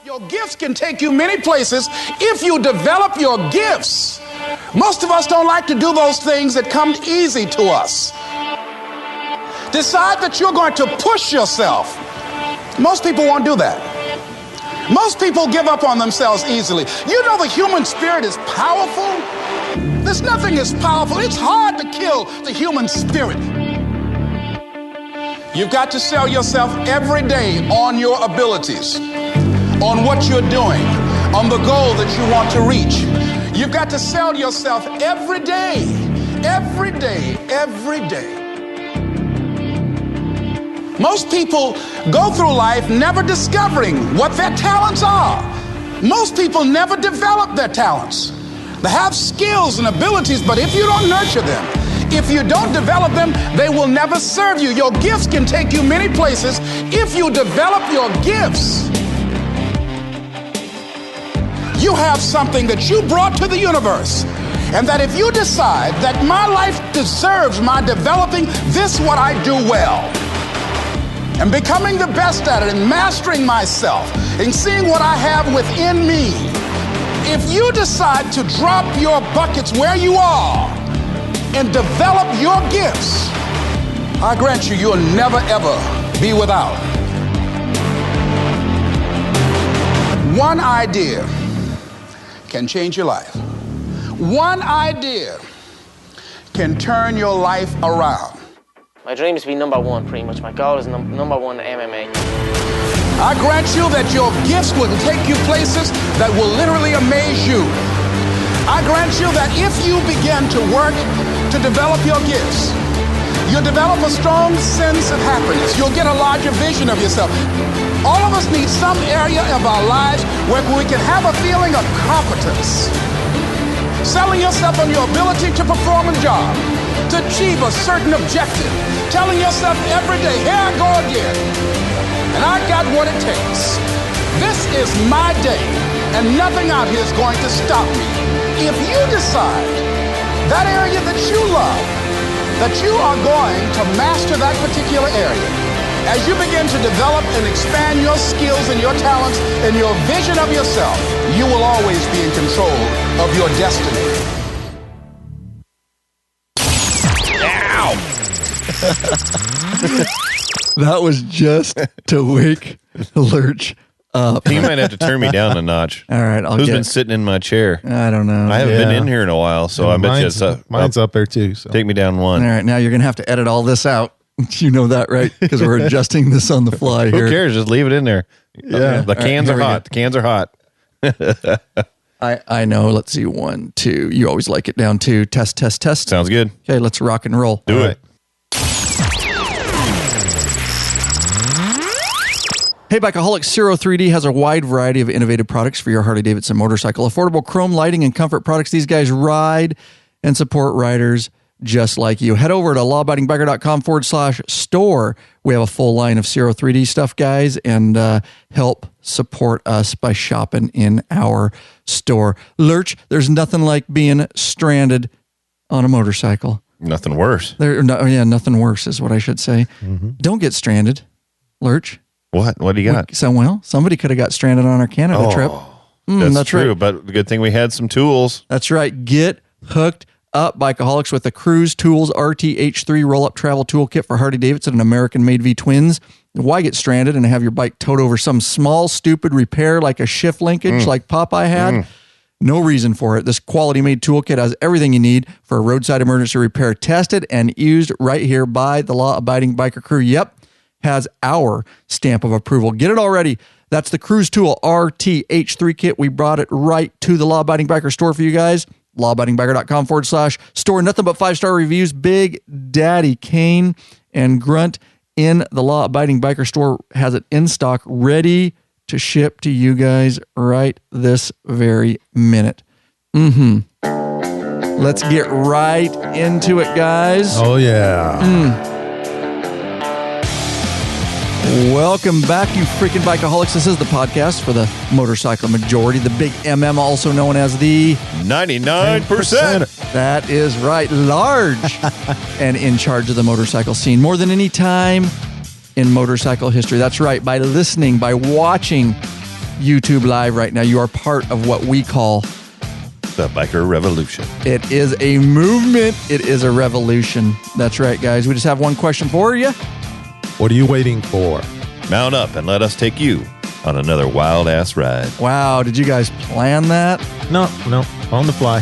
Your gifts can take you many places if you develop your gifts. Most of us don't like to do those things that come easy to us. Decide that you're going to push yourself. Most people won't do that. Most people give up on themselves easily. You know the human spirit is powerful. There's nothing as powerful. It's hard to kill the human spirit. You've got to sell yourself every day on your abilities, on what you're doing, on the goal that you want to reach. You've got to sell yourself every day, every day, every day. Most people go through life never discovering what their talents are. Most people never develop their talents. They have skills and abilities, but if you don't nurture them, if you don't develop them, they will never serve you. Your gifts can take you many places if you develop your gifts. You have something that you brought to the universe, and that if you decide that my life deserves my developing this what I do well, and becoming the best at it, and mastering myself, and seeing what I have within me, if you decide to drop your buckets where you are and develop your gifts, I grant you, you'll never ever be without. One idea can change your life. One idea can turn your life around. My dream is to be number one, pretty much. My goal is number one MMA. I grant you that your gifts will take you places that will literally amaze you. I grant you that if you begin to work to develop your gifts, you'll develop a strong sense of happiness. You'll get a larger vision of yourself. All of us need some area of our lives where we can have a feeling of competence. Selling yourself on your ability to perform a job, to achieve a certain objective. Telling yourself every day, here I go again. And I got what it takes. This is my day, and nothing out here is going to stop me. If you decide that area that you love, that you are going to master that particular area, as you begin to develop and expand your skills and your talents and your vision of yourself, you will always be in control of your destiny. That was just to wake Lurch up. He might have to turn me down a notch. All right, Who's been sitting in my chair? I don't know. I haven't been in here in a while, so I bet you mine's up there too. So. Take me down one. All right, now you're going to have to edit all this out. You know that, right? Because we're adjusting this on the fly here. Who cares? Just leave it in there. Yeah. The cans are hot. The cans are hot. I know. Let's see. 1, 2. You always like it down 2. Test, test, test. Sounds good. Okay, let's rock and roll. Do it. Hey, Bikeaholics, 03D has a wide variety of innovative products for your Harley-Davidson motorcycle. Affordable chrome lighting and comfort products. These guys ride and support riders just like you. Head over to lawabidingbiker.com/store. We have a full line of 03D stuff, guys, and help support us by shopping in our store. Lurch, there's nothing like being stranded on a motorcycle. Nothing worse. Nothing worse is what I should say. Mm-hmm. Don't get stranded, Lurch. What? What do you got? Somebody could have got stranded on our Canada trip. That's true, right. But the good thing we had some tools. That's right. Get hooked up, Bikeaholics, with the Cruise Tools RTH3 roll-up travel toolkit for Harley-Davidson and American-made V-twins. Why get stranded and have your bike towed over some small, stupid repair like a shift linkage like Popeye had? No reason for it. This quality-made toolkit has everything you need for a roadside emergency repair, tested and used right here by the law-abiding biker crew. Yep. Has our stamp of approval. Get it already. That's the Cruise Tool RTH3 kit. We brought it right to the Law Abiding Biker store for you guys. lawabidingbiker.com/store. Nothing but 5-star reviews. Big Daddy Kane and Grunt in the Law Abiding Biker store has it in stock, ready to ship to you guys right this very minute. Let's get right into it, guys. Oh, yeah. Welcome back, you freaking Bikeaholics. This is the podcast for the motorcycle majority, the big MM, also known as the 99%. That is right, large and in charge of the motorcycle scene more than any time in motorcycle history. That's right, by listening, by watching YouTube Live right now. You are part of what we call the biker revolution. It is a movement. It is a revolution. That's right, guys. We just have one question for you. What are you waiting for? Mount up and let us take you on another wild-ass ride. Wow, did you guys plan that? No, on the fly.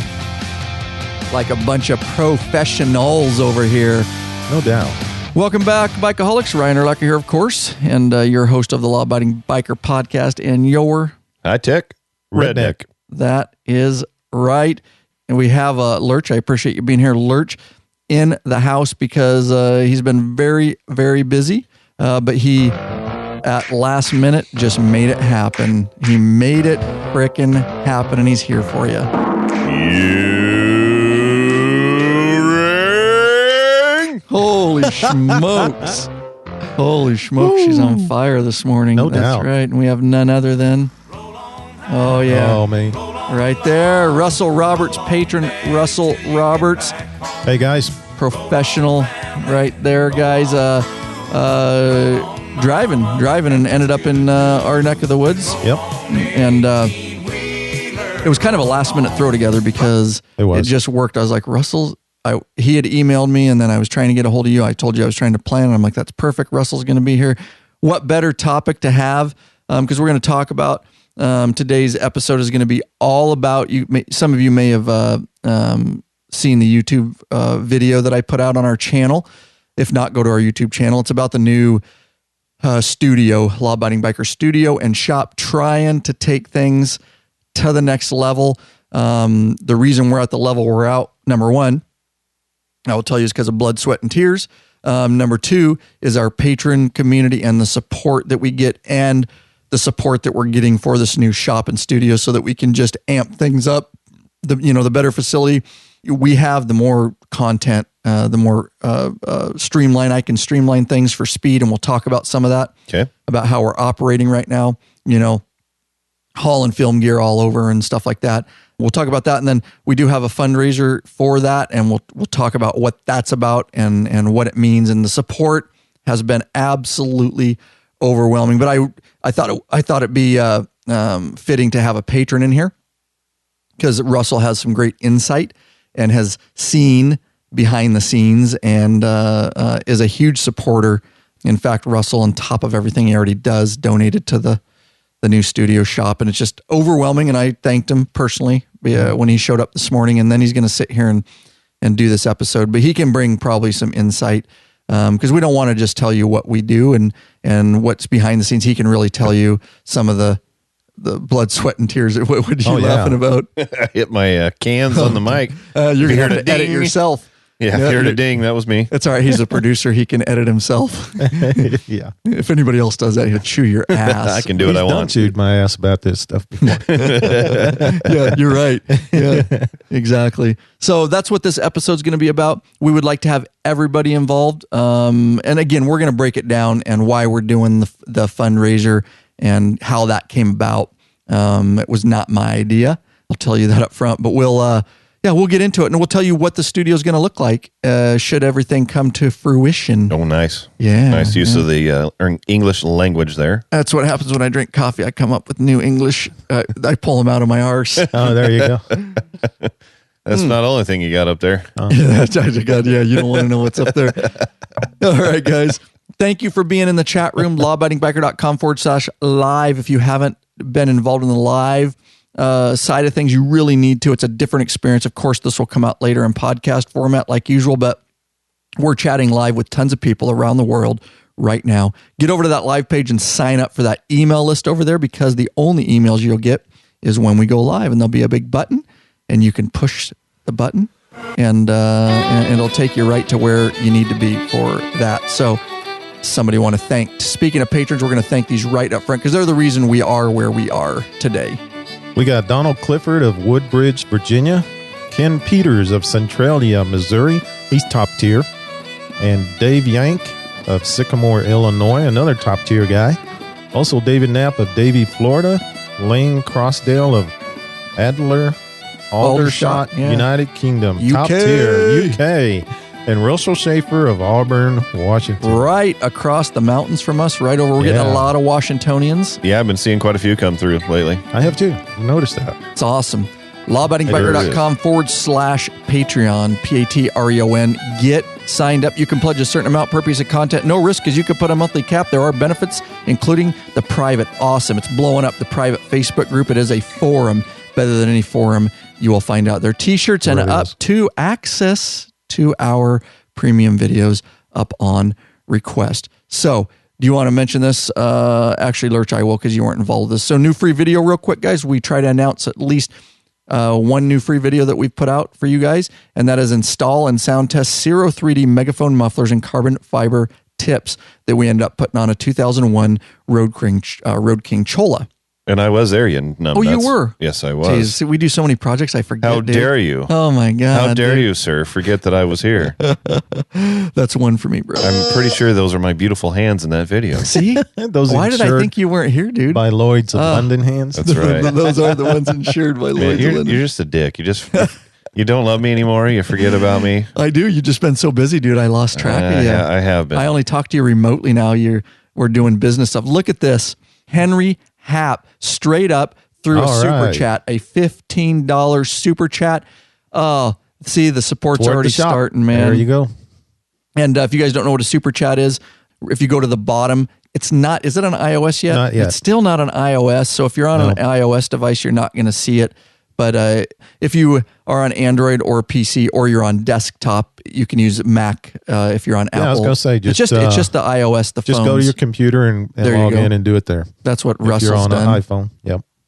Like a bunch of professionals over here. No doubt. Welcome back, Bikeaholics. Ryan Erlacher here, of course, and your host of the Law Abiding Biker Podcast and your... High-tech redneck. That is right. And we have Lurch. I appreciate you being here, Lurch, in the house because he's been very, very busy, but he... at last minute, just made it happen. He made it frickin' happen, and he's here for you. Holy smokes. Holy smokes, she's on fire this morning. No That's doubt. right, and we have none other than... Oh, yeah. Oh, man. Right there, Russell Roberts, patron Russell Roberts. Hey, guys. Professional right there, guys. Driving and ended up in our neck of the woods. Yep. And it was kind of a last minute throw together because it just worked. I was like, Russell, he had emailed me and then I was trying to get a hold of you. I told you I was trying to plan and I'm like, that's perfect. Russell's going to be here. What better topic to have? Because we're going to talk about today's episode is going to be all about you. Some of you may have seen the YouTube video that I put out on our channel. If not, go to our YouTube channel. It's about the new studio, Law Abiding Biker Studio and Shop, trying to take things to the next level. The reason we're at the level we're at, number one, I will tell you, is because of blood, sweat, and tears. Number two is our patron community and the support that we get and the support that we're getting for this new shop and studio so that we can just amp things up. The better facility we have, the more content, the more streamline. I can streamline things for speed, and we'll talk about some of that. Okay. About how we're operating right now, hauling film gear all over and stuff like that. We'll talk about that, and then we do have a fundraiser for that, and we'll talk about what that's about and what it means. And the support has been absolutely overwhelming. But I thought it'd be fitting to have a patron in here because Russell has some great insight and has seen behind the scenes and is a huge supporter. In fact, Russell, on top of everything he already does, donated to the new studio shop, and it's just overwhelming. And I thanked him personally when he showed up this morning, and then he's going to sit here and do this episode. But he can bring probably some insight because we don't want to just tell you what we do and what's behind the scenes. He can really tell you some of the blood, sweat, and tears. What are you laughing about? I hit my cans on the mic. You're going to have to edit yourself. Yeah, hear the ding. That was me. That's all right. He's a producer. He can edit himself. Yeah. If anybody else does that, he'll chew your ass. I can do what I want. Chewed my ass about this stuff before. Yeah, you're right. Yeah, exactly. So that's what this episode's going to be about. We would like to have everybody involved. And again, we're going to break it down and why we're doing the fundraiser and how that came about. It was not my idea. I'll tell you that up front, but we'll get into it, and we'll tell you what the studio is going to look like should everything come to fruition. Oh, nice. Yeah. Nice use of the English language there. That's what happens when I drink coffee. I come up with new English. I pull them out of my arse. Oh, there you go. That's not the only thing you got up there. Oh. Yeah, God, yeah, you don't want to know what's up there. All right, guys. Thank you for being in the chat room, lawabidingbiker.com/live. If you haven't been involved in the live side of things, you really need to. It's a different experience. Of course, this will come out later in podcast format like usual, but we're chatting live with tons of people around the world right now. Get over to that live page and sign up for that email list over there, because the only emails you'll get is when we go live, and there'll be a big button and you can push the button and it'll take you right to where you need to be for that. So somebody want to thank, speaking of patrons, we're going to thank these right up front because they're the reason we are where we are today. We got Donald Clifford of Woodbridge, Virginia. Ken Peters of Centralia, Missouri. He's top tier. And Dave Yank of Sycamore, Illinois, another top tier guy. Also David Knapp of Davie, Florida. Lane Crossdale of Aldershot, yeah. United Kingdom. UK. Top tier, UK. And Russell Schaefer of Auburn, Washington. Right across the mountains from us, right over. We're getting a lot of Washingtonians. Yeah, I've been seeing quite a few come through lately. I have too. I've noticed that. It's awesome. lawabidingbiker.com/Patreon, Patreon. Get signed up. You can pledge a certain amount per piece of content. No risk, because you can put a monthly cap. There are benefits, including the private. Awesome. It's blowing up the private Facebook group. It is a forum. Better than any forum you will find out there. T-shirts and up to access to our premium videos up on request. So, do you want to mention this? Actually, Lurch, I will, because you weren't involved with this. So, new free video real quick, guys. We try to announce at least one new free video that we've put out for you guys, and that is install and sound test Zero 3D megaphone mufflers and carbon fiber tips that we ended up putting on a 2001 Road King Chola. And I was there, you numbnuts. You were? Yes, I was. Jeez, we do so many projects, I forget. How dare you? Oh, my God. How dare you, sir, forget that I was here. That's one for me, bro. I'm pretty sure those are my beautiful hands in that video. See? Why did I think you weren't here, dude? By Lloyd's of London hands? That's right. Those are the ones insured by Lloyd's of London. You're just a dick. You don't love me anymore. You forget about me. I do. You've just been so busy, dude. I lost track of you. Yeah, I have been. I only talk to you remotely now. We're doing business stuff. Look at this. Henry Happ, straight up through a super chat, a $15 super chat. See, the support's already starting, man. There you go. And if you guys don't know what a super chat is, if you go to the bottom, it's not, is it on iOS yet? Not yet. It's still not on iOS. So if you're on an iOS device, you're not going to see it. But if you are on Android or PC, or you're on desktop, you can use Mac if you're on Apple. Yeah, I was going to say, it's just the iOS, the just phones. go to your computer and log in and do it there. That's what if Russell's you're on done. an iPhone.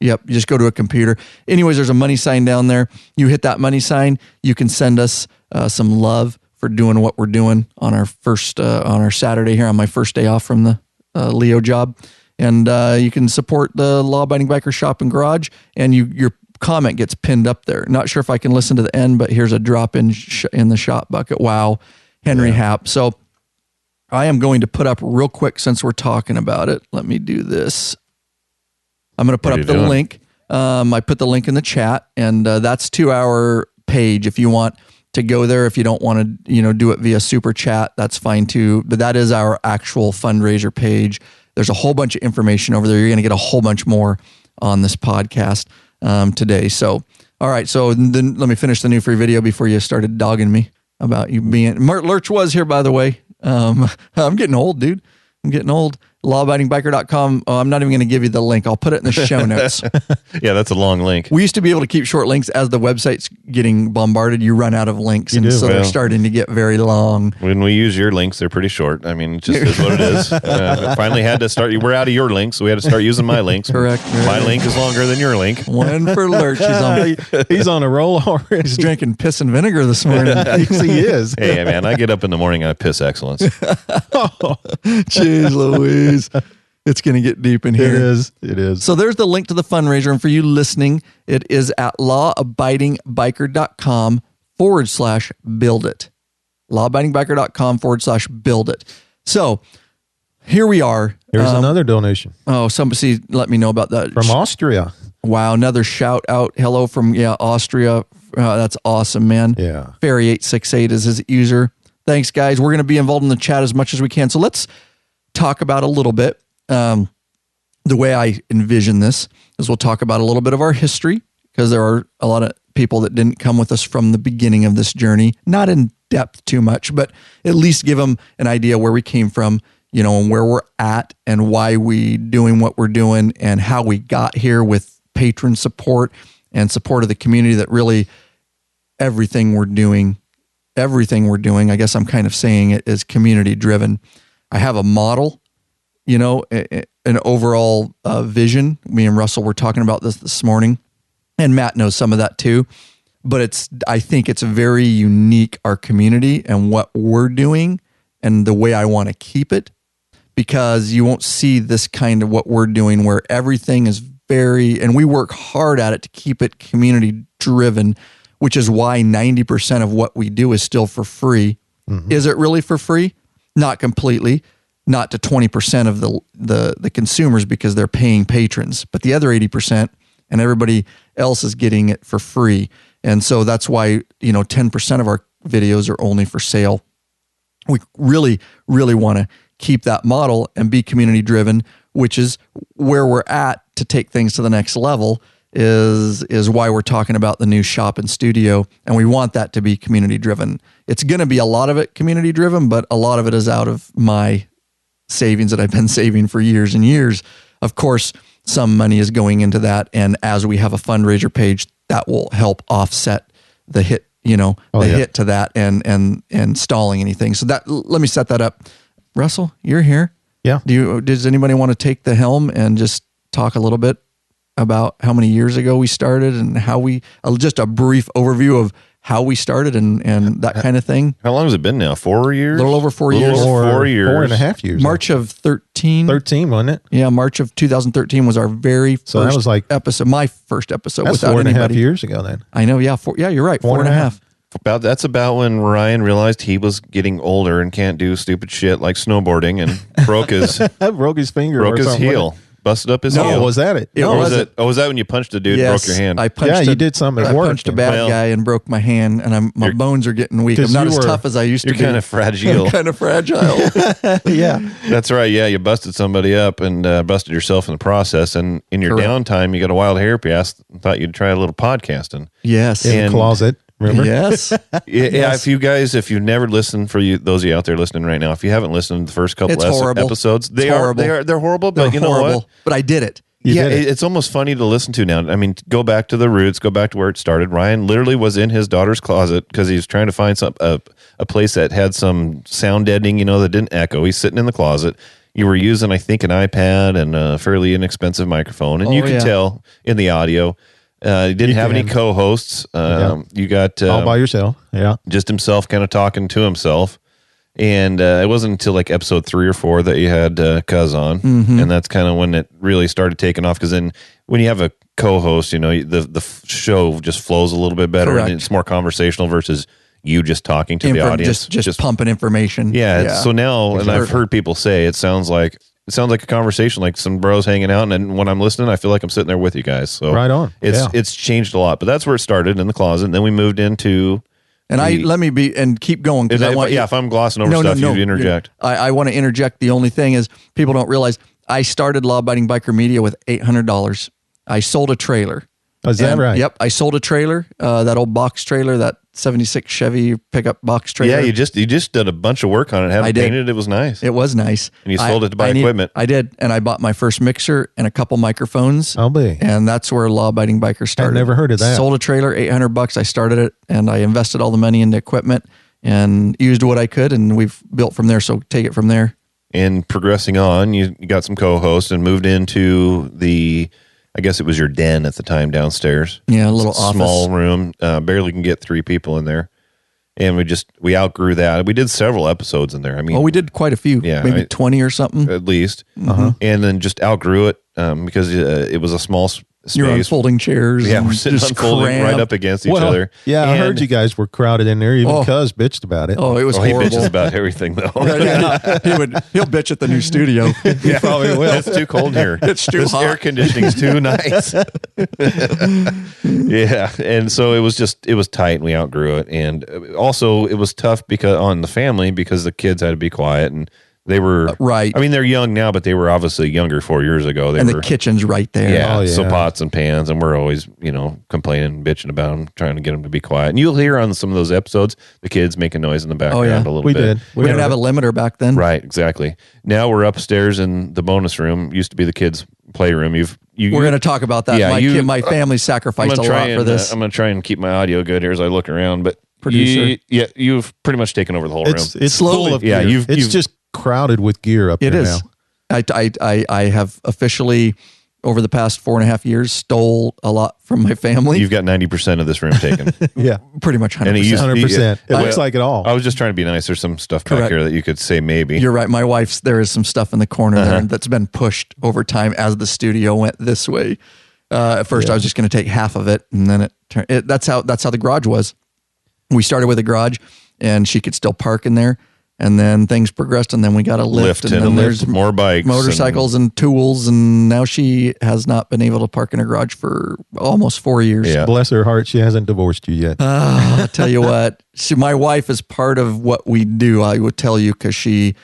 Yep. You just go to a computer. Anyways, there's a money sign down there. You hit that money sign, you can send us some love for doing what we're doing on our on our Saturday here, on my first day off from the Leo job. And you can support the Law Abiding Biker Shop and Garage, and your comment gets pinned up there. Not sure if I can listen to the end, but here's a drop in the shop bucket. Wow, Henry Happ. So I am going to put up real quick, since we're talking about it. Let me do this. I'm going to put up the link. I put the link in the chat, and that's to our page. If you want to go there, if you don't want to, do it via super chat, that's fine too. But that is our actual fundraiser page. There's a whole bunch of information over there. You're going to get a whole bunch more on this podcast today. So, all right. So then let me finish the new free video before you started dogging me about you being. Lurch was here, by the way. I'm getting old, dude. I'm getting old. Lawabidingbiker.com. Oh, I'm not even going to give you the link. I'll put it in the show notes. Yeah, that's a long link. We used to be able to keep short links. As the website's getting bombarded, you run out of links. So they're starting to get very long. When we use your links, they're pretty short. I mean, it just is what it is. Finally had to start. We're out of your links, so we had to start using my links. Correct. My link is longer than your link. One for Lurch. He's on a roll already. He's drinking piss and vinegar this morning. Yes, he is. Hey, man, I get up in the morning and I piss excellence. Jeez Louise. It's going to get deep in here. It is. So there's the link to the fundraiser. And for you listening, it is at lawabidingbiker.com/build it. lawabidingbiker.com/build it. So here we are. Here's another donation. Oh, somebody let me know about that. From Austria. Wow. Another shout out. Hello from, Austria. That's awesome, man. Yeah. Fairy868 is his user. Thanks, guys. We're going to be involved in the chat as much as we can. So let's talk about a little bit. The way I envision this is we'll talk about a little bit of our history, because there are a lot of people that didn't come with us from the beginning of this journey, not in depth too much, but at least give them an idea where we came from, and where we're at and why we doing what we're doing and how we got here with patron support and support of the community. That really everything we're doing, I guess I'm kind of saying it, is community driven. I have a model, an overall vision. Me and Russell were talking about this morning, and Matt knows some of that too. But I think it's very unique, our community and what we're doing and the way I want to keep it, because you won't see this kind of what we're doing where everything is and we work hard at it to keep it community driven, which is why 90% of what we do is still for free. Mm-hmm. Is it really for free? Not completely. Not to 20% of the consumers, because they're paying patrons, but the other 80% and everybody else is getting it for free. And so that's why, 10% of our videos are only for sale. We really, really want to keep that model and be community driven, which is where we're at to take things to the next level is why we're talking about the new shop and studio. And we want that to be community driven. It's going to be a lot of it community driven, but a lot of it is out of my savings that I've been saving for years and years. Of course, some money is going into that. And as we have a fundraiser page, that will help offset the hit, hit to that and stalling anything. So let me set that up. Russell, you're here. Yeah. Does anybody want to take the helm and just talk a little bit about how many years ago we started and how just a brief overview of how we started and that kind of thing? How long has it been now? 4 years? A little over 4 years. 4 years. 4.5 years. March of 13. 13, wasn't it? Yeah, March of 2013 was our very first that was like episode, my first episode that's without 4.5 anybody. years ago then. I know, yeah. You're right, 4.5. That's about when Ryan realized he was getting older and can't do stupid shit like snowboarding and broke his finger. Broke his heel. Busted up his heel. No, was that it? Was that when you punched a dude and broke your hand? I punched you did something at I work. punched a bad guy and broke my hand, and my bones are getting weak. I'm not as tough as I used to be. You're kind of fragile. I'm kind of fragile. Yeah. That's right. Yeah, you busted somebody up and busted yourself in the process. And in your downtime, you got a wild hair piece. Thought you'd try a little podcasting. Yes. In the closet. Remember? Yes. Yeah. If you've never listened, those of you out there listening right now, if you haven't listened to the first couple episodes, they're horrible. But you know what? But I did it. It's almost funny to listen to now. I mean, go back to the roots, go back to where it started. Ryan literally was in his daughter's closet because he was trying to find a place that had some sound deadening, that didn't echo. He's sitting in the closet. You were using, I think, an iPad and a fairly inexpensive microphone, and you could tell in the audio. He didn't have any co-hosts. You got all by yourself. Yeah, just himself, kind of talking to himself. And it wasn't until like episode 3 or 4 that you had Cuz on, and that's kind of when it really started taking off. Because then when you have a co-host, the show just flows a little bit better, Correct. and it's more conversational versus you just talking to the audience, just pumping information. Yeah. So now, and I've heard people say it sounds like a conversation, like some bros hanging out, and when I'm listening, I feel like I'm sitting there with you guys. So right on. It's changed a lot, but that's where it started, in the closet. And then we moved into. And let me keep going because if I'm glossing over stuff, you interject. I want to interject. The only thing is people don't realize I started Law Abiding Biker Media with $800. I sold a trailer. Is that right? Yep. I sold a trailer, that old box trailer, that 76 Chevy pickup box trailer. Yeah, you just did a bunch of work on it. Had it painted. It was nice. It was nice. And you sold it to buy equipment. I did. And I bought my first mixer and a couple microphones. I'll be. And that's where Law Abiding Biker started. I've never heard of that. Sold a trailer, $800. I started it and I invested all the money into equipment and used what I could. And we've built from there. So take it from there. And progressing on, you got some co-hosts and moved into I guess it was your den at the time downstairs. Yeah, a little office. Small room. Barely can get 3 people in there. And we outgrew that. We did several episodes in there. I mean, we did quite a few. Yeah, maybe 20 or something. At least. And then just outgrew it because it was a small space. You're on folding chairs. Yeah, we're sitting on folding right up against each other. Yeah, I heard you guys were crowded in there. Even Cuz bitched about it. Oh, it was horrible. He bitches about everything, though. He'll bitch at the new studio. He probably will. It's too cold here. It's too hot. Air conditioning's too nice. Yeah, and so it was tight, and we outgrew it. And also, it was tough on the family because the kids had to be quiet, and they were right. I mean, they're young now, but they were obviously younger 4 years ago. The kitchen's right there. Yeah, so pots and pans, and we're always, complaining and bitching about them, trying to get them to be quiet. And you'll hear on some of those episodes the kids making noise in the background a little bit. We didn't have a limiter back then. Right, exactly. Now we're upstairs in the bonus room. Used to be the kids' playroom. We're going to talk about that. Yeah, my family sacrificed a lot for this. I'm going to try and keep my audio good here as I look around. But producer, you've pretty much taken over the whole room. It's slowly. Full of gear. It's just crowded with gear up there now. I have officially, over the past 4.5 years, stole a lot from my family. You've got 90% of this room taken. Yeah, pretty much 100%. 100%. It looks like it all. I was just trying to be nice. There's some stuff back here that you could say maybe. You're right. My wife's, there is some stuff in the corner there that's been pushed over time as the studio went this way. At first, I was just going to take half of it, and then that's how the garage was. We started with a garage, and she could still park in there. And then things progressed, and then we got a lift, and then there's more bikes, motorcycles and tools, and now she has not been able to park in her garage for almost 4 years. Yeah. Bless her heart, she hasn't divorced you yet. I'll tell you what, my wife is part of what we do, I would tell you, because she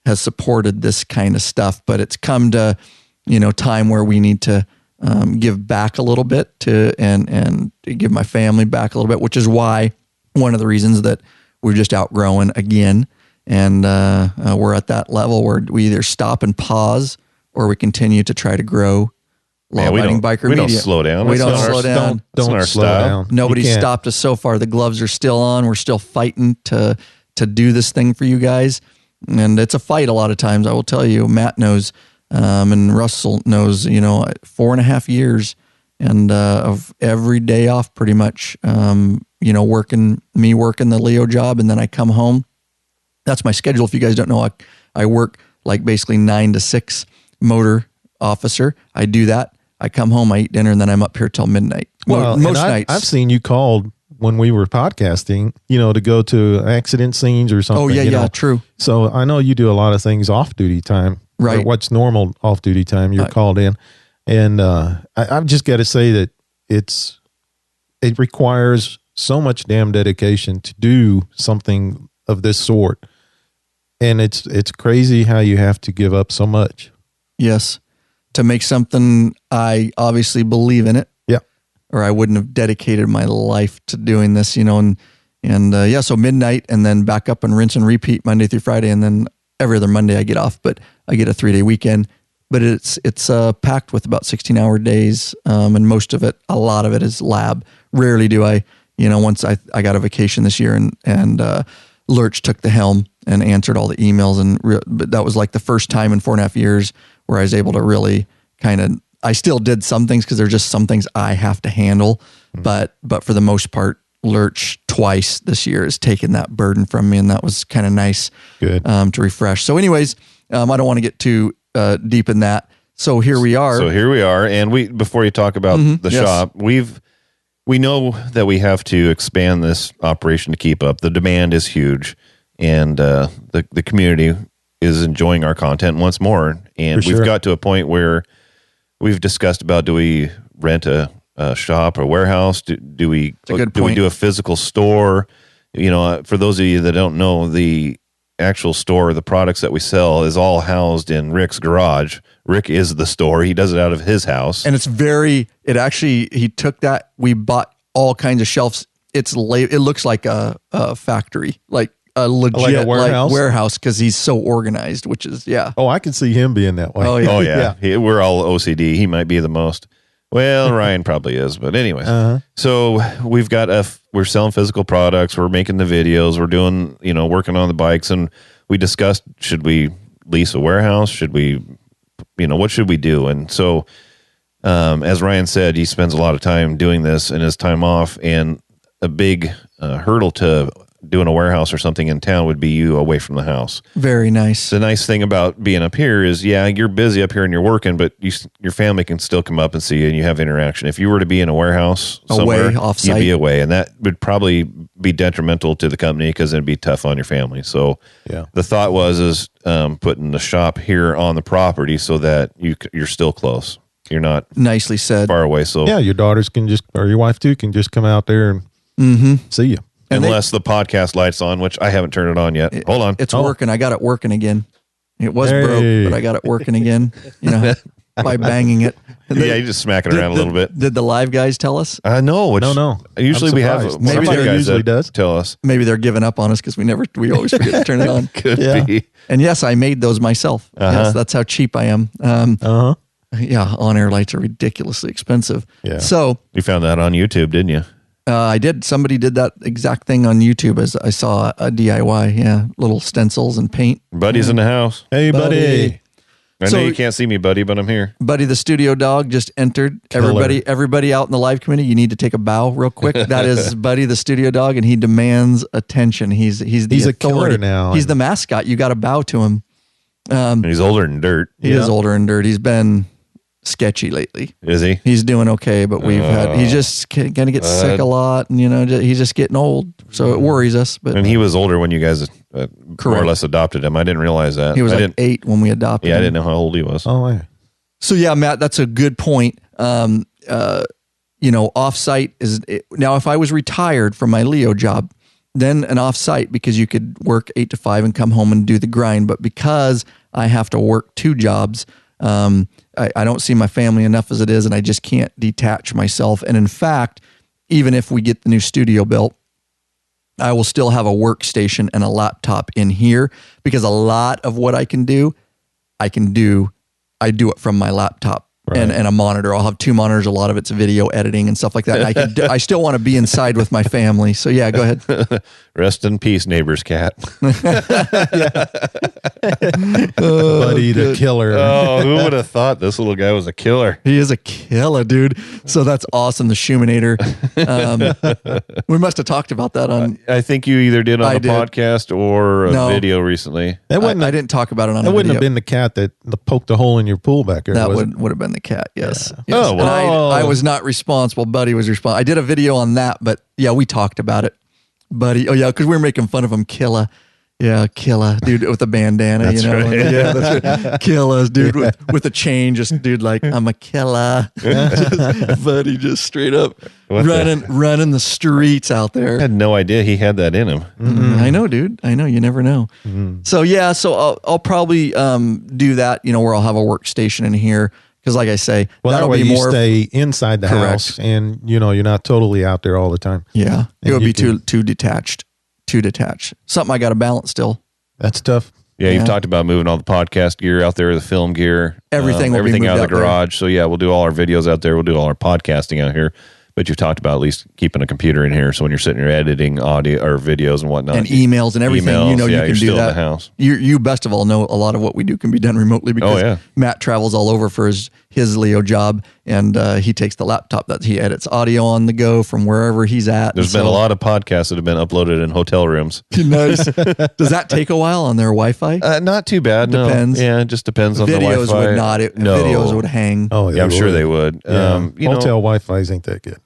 has supported this kind of stuff, but it's come to, time where we need to give back a little bit and give my family back a little bit, which is why one of the reasons that we're just outgrowing again. And we're at that level where we either stop and pause or we continue to try to grow law-abiding biker media. We don't slow down. We don't slow down. Don't slow down. Nobody stopped us so far. The gloves are still on. We're still fighting to do this thing for you guys. And it's a fight a lot of times, I will tell you. Matt knows, and Russell knows, 4.5 years and of every day off pretty much, working the Leo job, and then I come home. That's my schedule. If you guys don't know, I work like basically 9 to 6 motor officer. I do that. I come home, I eat dinner, and then I'm up here till midnight. Well, most nights. I've seen you called when we were podcasting, to go to accident scenes or something. Oh, yeah, true. So I know you do a lot of things off-duty time. Right. Or what's normal off-duty time you're called in. And I've just got to say that it requires so much damn dedication to do something of this sort. And it's crazy how you have to give up so much. Yes. To make something, I obviously believe in it. Yeah. Or I wouldn't have dedicated my life to doing this, so midnight and then back up and rinse and repeat Monday through Friday. And then every other Monday I get off, but I get a 3-day weekend. But it's packed with about 16-hour days. And a lot of it is lab. Rarely do I, once I got a vacation this year and Lurch took the helm and answered all the emails. But that was like the first time in 4.5 years where I was able to really I still did some things because there's just some things I have to handle. But for the most part, Lurch twice this year has taken that burden from me. And that was kind of nice. Good. To refresh. So anyways, I don't want to get too deep in that. So here we are. And before you talk about the shop, we know that we have to expand this operation to keep up. The demand is huge, and the community is enjoying our content once more. And we've got to a point where we've discussed about, do we rent a shop or warehouse? Do we do a physical store? For those of you that don't know, the actual store, the products that we sell is all housed in Rick's garage. Rick is the store. He does it out of his house. And he took that, we bought all kinds of shelves. It looks like a factory, like a legit warehouse because he's so organized, which is, yeah. Oh, I can see him being that way. Oh, yeah. Oh, yeah. We're all OCD. He might be the most. Well, Ryan probably is, but anyways. So we've got we're selling physical products. We're making the videos. We're doing, working on the bikes, and we discussed, should we lease a warehouse? Should we, what should we do? And so, as Ryan said, he spends a lot of time doing this in his time off, and a big hurdle to doing a warehouse or something in town would be you away from the house. Very nice. The nice thing about being up here is, you're busy up here and you're working, but your family can still come up and see you and you have interaction. If you were to be in a warehouse somewhere, off-site, you'd be away, and that would probably be detrimental to the company because it'd be tough on your family. So the thought was putting the shop here on the property so that you're still close. You're not nicely said far away. So your daughters or your wife too can just come out there and see you. Unless the podcast light's on, which I haven't turned it on yet. Hold on. It's working. I got it working again. It was broke, but I got it working again, by banging it. You just smack it around a little bit. Did the live guys tell us? No. No. Usually we have maybe some there guys usually does tell us. Maybe they're giving up on us because we always forget to turn it on. Could be. And yes, I made those myself. Yes, that's how cheap I am. Yeah, on-air lights are ridiculously expensive. Yeah. So you found that on YouTube, didn't you? I did. Somebody did that exact thing on YouTube as I saw a DIY. Yeah, little stencils and paint. Buddy's in the house. Hey, buddy. I know you can't see me, Buddy, but I'm here. Buddy, the studio dog, just entered. Everybody out in the live community, you need to take a bow real quick. That is Buddy, the studio dog, and he demands attention. He's the a killer now. He's the mascot. You got to bow to him. And he's older than dirt. He is older than dirt. He's been sketchy lately. Is he? He's doing okay, but he just kind of gets sick a lot, and he's just getting old, so it worries us. But And he was older when you guys more or less adopted him. I didn't realize that. He was 8 when we adopted him. I didn't know how old he was. Oh, yeah. So yeah, Matt, that's a good point. Off-site now, if I was retired from my Leo job, then an off-site, because you could work 8 to 5 and come home and do the grind. But because I have to work 2 jobs, I don't see my family enough as it is, and I just can't detach myself. And in fact, even if we get the new studio built, I will still have a workstation and a laptop in here, because a lot of what I do it from my laptop. Right. And a monitor. I'll have 2 monitors. A lot of it's video editing and stuff like that. And I still want to be inside with my family. So yeah, go ahead. Rest in peace, neighbor's cat. Buddy the killer. Oh, who would have thought this little guy was a killer? He is a killer, dude. So that's awesome. The Shumanator. We must have talked about that on. I think you either did on a podcast or a No. video recently. I didn't talk about it on. That a wouldn't video. have been the cat that poked a hole in your pool back there. That was it? would have been the cat. Yes. Yeah. Yes. Oh, well. And I was not responsible. Buddy was responsible. I did a video on that, but yeah, we talked about it. Buddy. Oh yeah, because we were making fun of him. Killer. Yeah, killer, dude, with a bandana, That's right. Yeah, that's right. Killers, dude, with a chain, just dude, like, I'm a killer. Buddy, just straight up running the streets out there. I had no idea he had that in him. I know, dude. I know. You never know. So yeah, I'll probably do that. Where I'll have a workstation in here, because, like I say, Well, that'll that way be you more. stay inside the Correct. house, and you're not totally out there all the time. Yeah, it And would you be can- too detached. Something I got to balance still. That's tough. Yeah, Yeah. you've talked about moving all the podcast gear out there, the film gear, Everything will be everything moved out of the out there. garage. So yeah, we'll do all our videos out there. We'll do all our podcasting out here. But you've talked about at least keeping a computer in here, so when you're sitting here editing audio or videos and whatnot, And emails and everything, emails, you yeah, can you're do still that. in the house. You best of all know a lot of what we do can be done remotely, because Oh, yeah. Matt travels all over for his Leo job, and he takes the laptop that he edits audio on the go from wherever he's at. There's been a lot of podcasts that have been uploaded in hotel rooms. Nice. Does that take a while on their Wi-Fi? Not too bad. Depends. No. Yeah, it just depends on the Videos Wi-Fi. would not. No. Videos would hang. Oh, Yeah, I'm sure they would. Yeah. You know, Hotel Wi-Fi's ain't that good.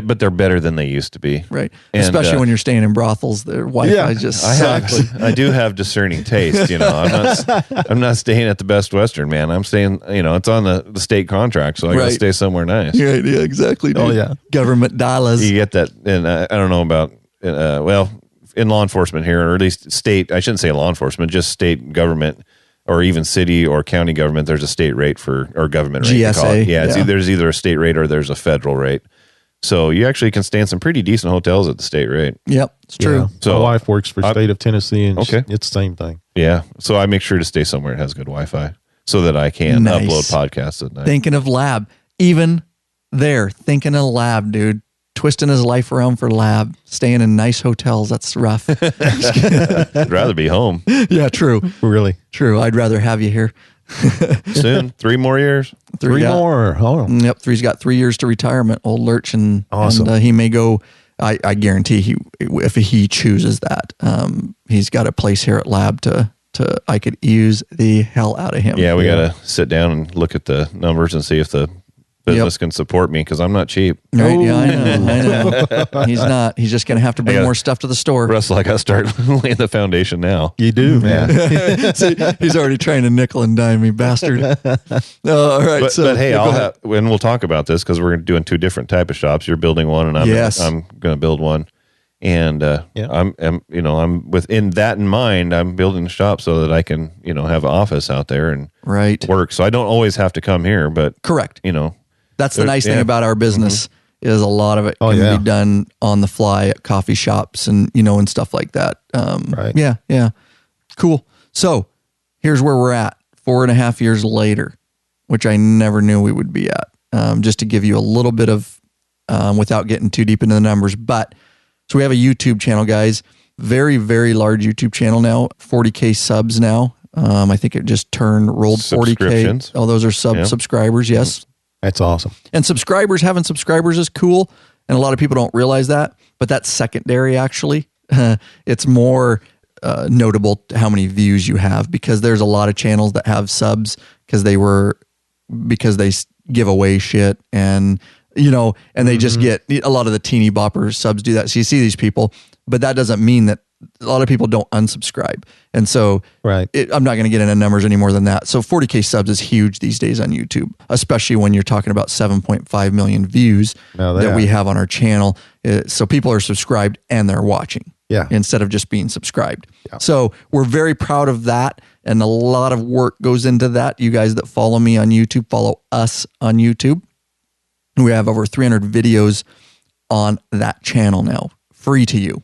but they're better than they used to be. Right. And, Especially when you're staying in brothels, their Wi-Fi just sucks. I do have discerning taste. I'm not staying at the Best Western, man. I'm staying. It's on the state contract, so I got to Right. stay somewhere nice. Yeah, exactly. Dude. Oh, yeah. Government dollars. You get that, and I don't know about. In law enforcement here, or at least state. I shouldn't say law enforcement, just state government. Or even city or county government, there's a state rate or government rate. they call it. GSA, Yeah, yeah. there's either a state rate or there's a federal rate. So you actually can stay in some pretty decent hotels at the state rate. Yep, it's true. Yeah. So my wife works for state of Tennessee, and Okay. it's the same thing. Yeah. So I make sure to stay somewhere that has good Wi-Fi so that I can Nice. upload podcasts at night. Thinking of Lab. Even there, thinking of Lab, dude. Twisting his life around for Lab. Staying in nice hotels. That's rough. I'd rather be home Yeah, true. Really, True. I'd rather have you here. soon. 3 more years. three yeah. more. Oh, Yep, Three's got 3 years to retirement. Old Lurch, and Awesome. And, he may go. I guarantee if he chooses that, he's got a place here at Lab to I could use the hell out of him. Yeah, we got to sit down and look at the numbers and see if the business can support me, because I'm not cheap. Right? Yeah, I know. He's not. He's just going to have to bring more stuff to the store. Russell, I got to start laying the foundation now. you do, man. See, he's already trying to nickel and dime me, bastard. All right, But hey, yeah, go I'll ahead. have, and we'll talk about this because we're doing 2 different type of shops. You're building one, and I'm going to build one. And I'm within that in mind. I'm building a shop so that I can have an office out there and Right. work. So I don't always have to come here, but Correct. That's the There- nice thing yeah. about our business is a lot of it Oh, can yeah. be done on the fly at coffee shops and and stuff like that. Right. Yeah. Cool. So here's where we're at 4.5 years later, which I never knew we would be at. Just to give you a little bit of, without getting too deep into the numbers, but so we have a YouTube channel, guys. Very, very large YouTube channel now. 40K subs now. I think it just rolled 40K. Subscriptions. Oh, those are Yeah. subscribers. Yes. That's awesome. And having subscribers is cool. And a lot of people don't realize that, but that's secondary actually. It's more notable how many views you have, because there's a lot of channels that have subs because they were because they give away shit and, and they just get a lot of the teeny bopper subs do that. So you see these people, but that doesn't mean that a lot of people don't unsubscribe. And so right. I'm not going to get into numbers any more than that. So 40K subs is huge these days on YouTube, especially when you're talking about 7.5 million views that we have on our channel. So people are subscribed and they're watching instead of just being subscribed. Yeah. So we're very proud of that. And a lot of work goes into that. You guys that follow me on YouTube, follow us on YouTube. We have over 300 videos on that channel now, free to you.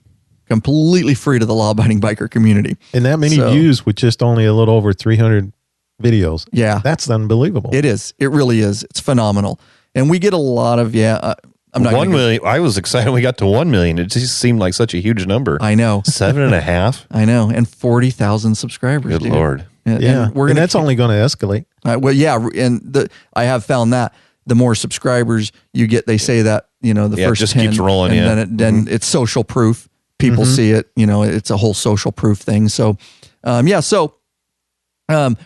Completely free to the law-abiding biker community. And that many views with just only a little over 300 videos. Yeah. That's unbelievable. It is. It really is. It's phenomenal. And we get a lot of, I'm not 1 million. I was excited when we got to 1 million. It just seemed like such a huge number. I know. 7.5. I know. And 40,000 subscribers. Good Lord. And that's only going to escalate. And I have found that the more subscribers you get, they say that, the first just 10, keeps rolling and then it's social proof. People see it, it's a whole social proof thing. So, we are the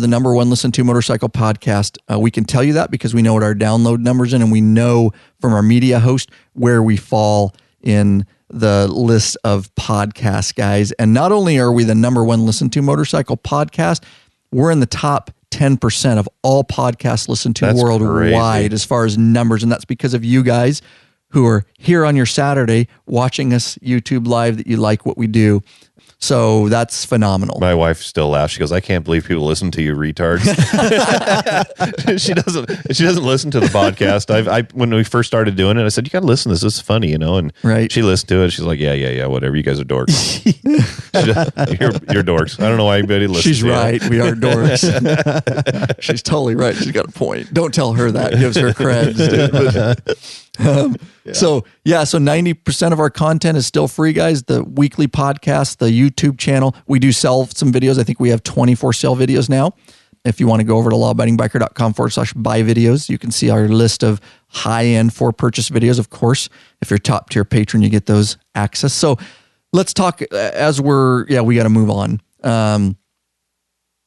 number one listened to motorcycle podcast. We can tell you that because we know what our download numbers in, and we know from our media host where we fall in the list of podcasts, guys. And not only are we the number one listened to motorcycle podcast, we're in the top 10% of all podcasts listened to worldwide as far as numbers. And that's because of you guys who are here on your Saturday watching us YouTube live, that you like what we do. So that's phenomenal. My wife still laughs. She goes, "I can't believe people listen to you retards." She doesn't listen to the podcast. When we first started doing it, I said, "You got to listen to this. This is funny, And she listened to it. She's like, "Yeah, whatever. You guys are dorks. you're dorks. I don't know why anybody listens." She's right. We are dorks. She's totally right. She's got a point. Don't tell her that. It gives her creds. So 90% of our content is still free, guys. The weekly podcast, the YouTube channel, we do sell some videos. I think we have 24 sale videos now. If you want to go over to lawabidingbiker.com/buy videos, you can see our list of high-end for purchase videos. Of course, if you're top tier patron, you get those access. So let's talk we got to move on.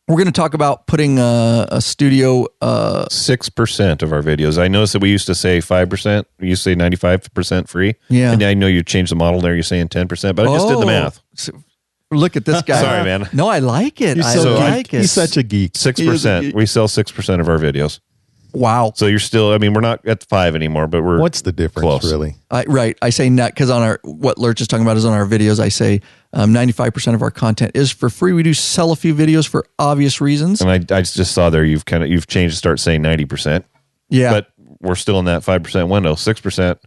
We're going to talk about putting a studio. 6% of our videos. I noticed that we used to say 5%. We used to say 95% free. Yeah. And I know you changed the model there. You're saying 10%, but I just did the math. Look at this guy. Sorry, man. No, I like it. He's such a geek. 6%. We sell 6% of our videos. Wow. So you're still, we're not at 5 anymore, but we're what's the difference close. Really? Right. I say net because what Lurch is talking about is on our videos. I say 95% of our content is for free. We do sell a few videos for obvious reasons. And I just saw there you've changed to start saying 90%. Yeah. But we're still in that 5% window, 6%.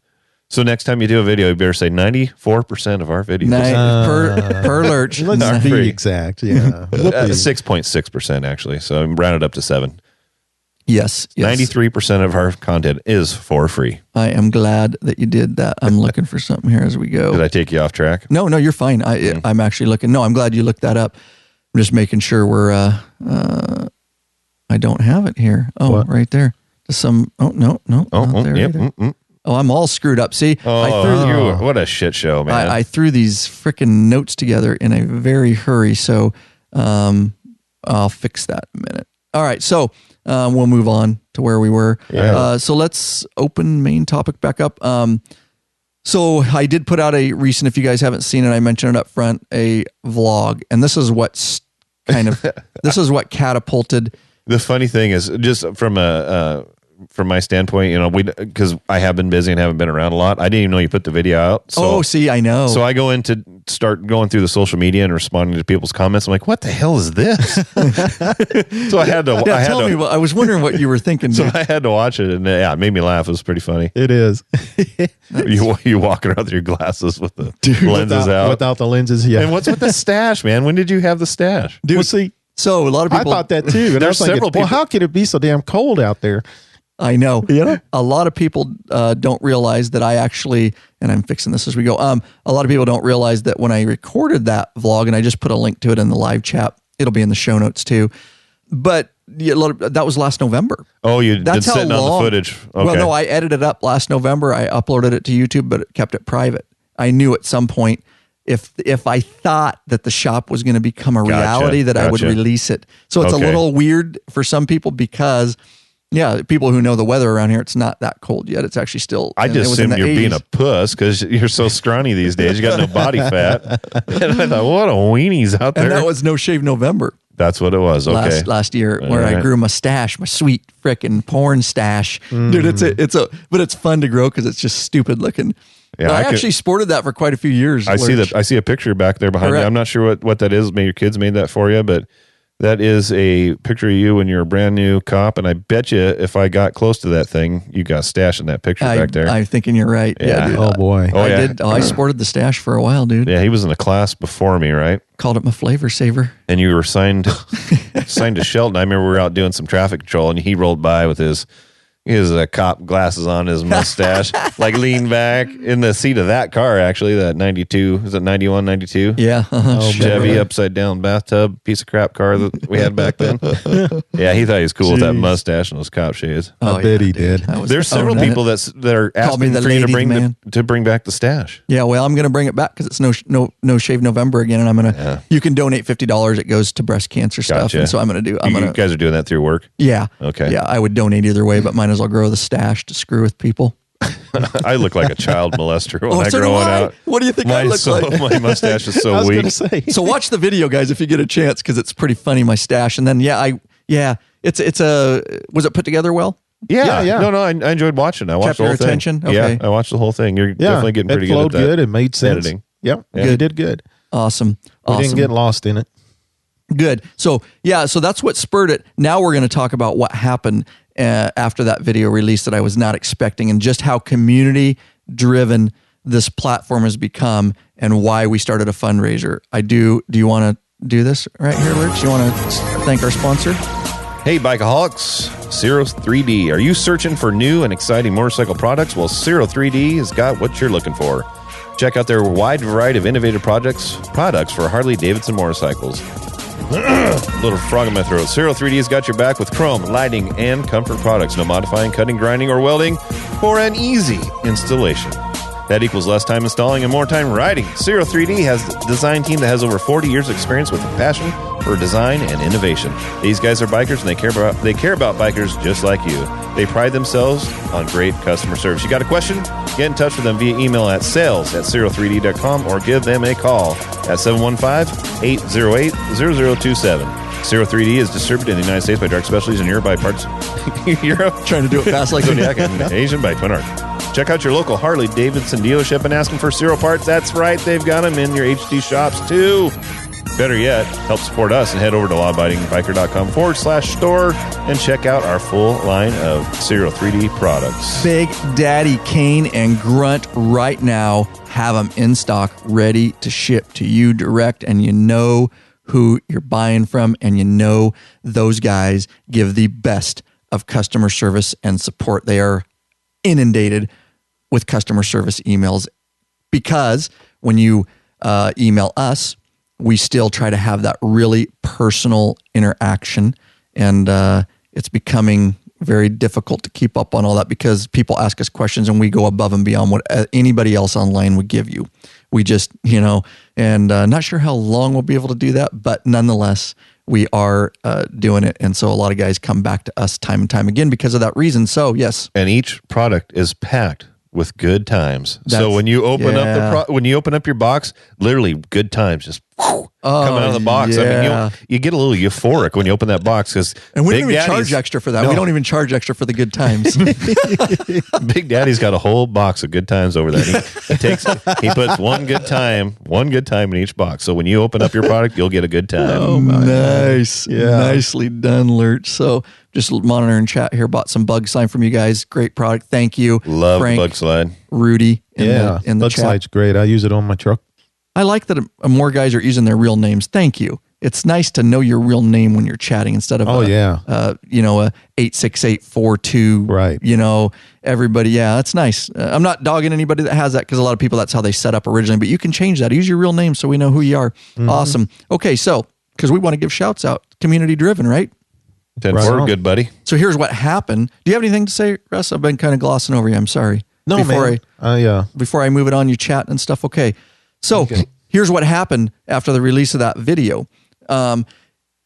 So next time you do a video, you better say 94% of our videos. Per Lurch. Let's be exact. Yeah. 6.6% actually. So I'm rounded up to 7. Yes. 93% of our content is for free. I am glad that you did that. I'm looking for something here as we go. Did I take you off track? No, you're fine. I'm actually looking. No, I'm glad you looked that up. I'm just making sure we're, I don't have it here. Oh, what? Right there. No. Oh, I'm all screwed up. See? What a shit show, man. I threw these freaking notes together in a very hurry. So, I'll fix that in a minute. All right. So, we'll move on to where we were. Yeah. So let's open main topic back up. So I did put out a recent, if you guys haven't seen it, I mentioned it up front, a vlog. And this is what catapulted. The funny thing is, just from my standpoint, because I have been busy and haven't been around a lot, I didn't even know you put the video out. So, I know. So I go in to start going through the social media and responding to people's comments. I'm like, what the hell is this? So I had to. I was wondering what you were thinking. So I had to watch it, and it made me laugh. It was pretty funny. It is. you walking around with your glasses with the lenses out. Without the lenses, yeah. And what's with the stash, man? When did you have the stash? Dude, well, see, so a lot of people. I thought that too. And I was thinking, well, how can it be so damn cold out there? I know. Yeah. A lot of people don't realize that I actually, and I'm fixing this as we go. A lot of people don't realize that when I recorded that vlog, and I just put a link to it in the live chat, it'll be in the show notes too. But that was last November. Oh, you've been sitting on the footage. Okay. Well, no, I edited it up last November. I uploaded it to YouTube, but kept it private. I knew at some point if I thought that the shop was going to become a Gotcha, reality, that I would gotcha. release it. So it's a Okay. little weird for some people because, yeah, people who know the weather around here, it's not that cold yet. It's actually still. I it just was in assumed the you're being 80s. a puss because you're so scrawny these days. You got no body fat. And I thought, what a weenies out there. And that was No Shave November. That's what it was. Okay. Last year, where I right. grew my stash, my sweet frickin' porn stash, dude. But it's fun to grow because it's just stupid looking. Yeah, But I I could- actually sported that for quite a few years. I Lurch. see a picture back there behind you. Correct. I'm not sure what that is. Maybe your kids made that for you, but that is a picture of you when you're a brand new cop. And I bet you if I got close to that thing, you got stashed in that picture back there. I'm thinking you're right. Yeah. Dude. Oh boy. Oh, I yeah. did. I sported the stash for a while, dude. Yeah, he was in the class before me, right? Called it my flavor saver. And you were signed to Shelton. I remember we were out doing some traffic control, and he rolled by with his cop glasses on, his mustache, like leaned back in the seat of that car. Actually, that 92 is it 91, 92? Yeah. Chevy upside down bathtub piece of crap car that we had back then. Yeah, he thought he was cool with that Jeez. mustache and those cop shades. I bet he did. There's several people that are Call me asking the for you to ladies' man. bring back the stash. Yeah, well, I'm going to bring it back because it's no shave November again, and I'm going to. You can donate $50. It goes to breast cancer stuff, Gotcha. and so I'm going to do. You guys are doing that through work. Yeah. Okay. Yeah, I would donate either way, but might as well grow the stash to screw with people. I look like a child molester when I so do growing I. out. What do you think I Mine's look like? My mustache is I so was weak. gonna say. So watch the video, guys, if you get a chance, because it's pretty funny. My stash, and then it's a. Was it put together well? Yeah. Yeah. No, I enjoyed watching. I watched Kept the whole your thing. attention? Yeah, Okay. I watched the whole thing. You're Yeah, definitely getting pretty it good at flowed that. good. It made sense. Editing. Yep. Yeah. You did good. Awesome. We didn't get lost in it. Good. So that's what spurred it. Now we're going to talk about what happened after that video release that I was not expecting, and just how community driven this platform has become, and why we started a fundraiser. Do you want to do this right here, Lurch? You want to thank our sponsor? Hey, Bikeaholics, Zero 3D. Are you searching for new and exciting motorcycle products? Well, Zero 3D has got what you're looking for. Check out their wide variety of innovative products for Harley-Davidson motorcycles. Little frog in my throat. Zero 3D has got your back with chrome, lighting, and comfort products. No modifying, cutting, grinding, or welding for an easy installation. That equals less time installing and more time riding. Zero 3D has a design team that has over 40 years of experience with a passion for design and innovation. These guys are bikers, and they care about bikers just like you. They pride themselves on great customer service. You got a question? Get in touch with them via email at sales@zero3d.com or give them a call at 715-808-0027. Zero 3D is distributed in the United States by Direct Specialties in Europe by Parts Europe. Trying to do it fast like Zodiac and Asian by Twin Arc. Check out your local Harley-Davidson dealership and ask them for Zero parts. That's right, they've got them in your HD shops too. Better yet, help support us and head over to lawabidingbiker.com/store and check out our full line of Zero 3D products. Big Daddy Kane and Grunt right now have them in stock, ready to ship to you direct, and you know who you're buying from, and you know those guys give the best of customer service and support. They are inundated with customer service emails, because when you email us, we still try to have that really personal interaction, and it's becoming very difficult to keep up on all that because people ask us questions and we go above and beyond what anybody else online would give you. We just, and not sure how long we'll be able to do that, but nonetheless, we are doing it. And so a lot of guys come back to us time and time again because of that reason. So yes. And each product is packed with good times. So when you open up your box, literally good times just come out of the box. Yeah. I mean, you get a little euphoric when you open that box because and we don't even charge extra for that. No. We don't even charge extra for the good times. Big Daddy's got a whole box of good times over there. He puts one good time in each box. So when you open up your product, you'll get a good time. Oh, nice. Yeah. Nicely done, Lurch. So just monitoring chat here, bought some Bug Slime from you guys. Great product. Thank you. Love Frank, Bug Slide. Rudy in the Bug chat. Slide's great. I use it on my truck. I like that more guys are using their real names. Thank you. It's nice to know your real name when you're chatting instead of a 86842. Right. Everybody. Yeah, that's nice. I'm not dogging anybody that has that because a lot of people, that's how they set up originally, but you can change that. Use your real name so we know who you are. Mm-hmm. Awesome. Okay. So, because we want to give shouts out, community driven, right? 10-4, good buddy. So here's what happened. Do you have anything to say, Russ? I've been kind of glossing over you. I'm sorry. No, Before man. I move it on, you chat and stuff. Okay. So here's what happened after the release of that video. And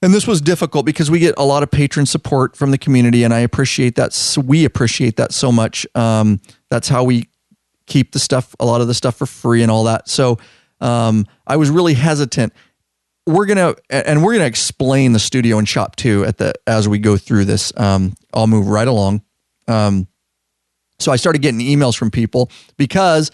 this was difficult because we get a lot of patron support from the community, and I appreciate that. We appreciate that so much. That's how we keep a lot of the stuff for free and all that. So I was really hesitant. We're gonna explain the studio and shop too as we go through this. I'll move right along. So I started getting emails from people because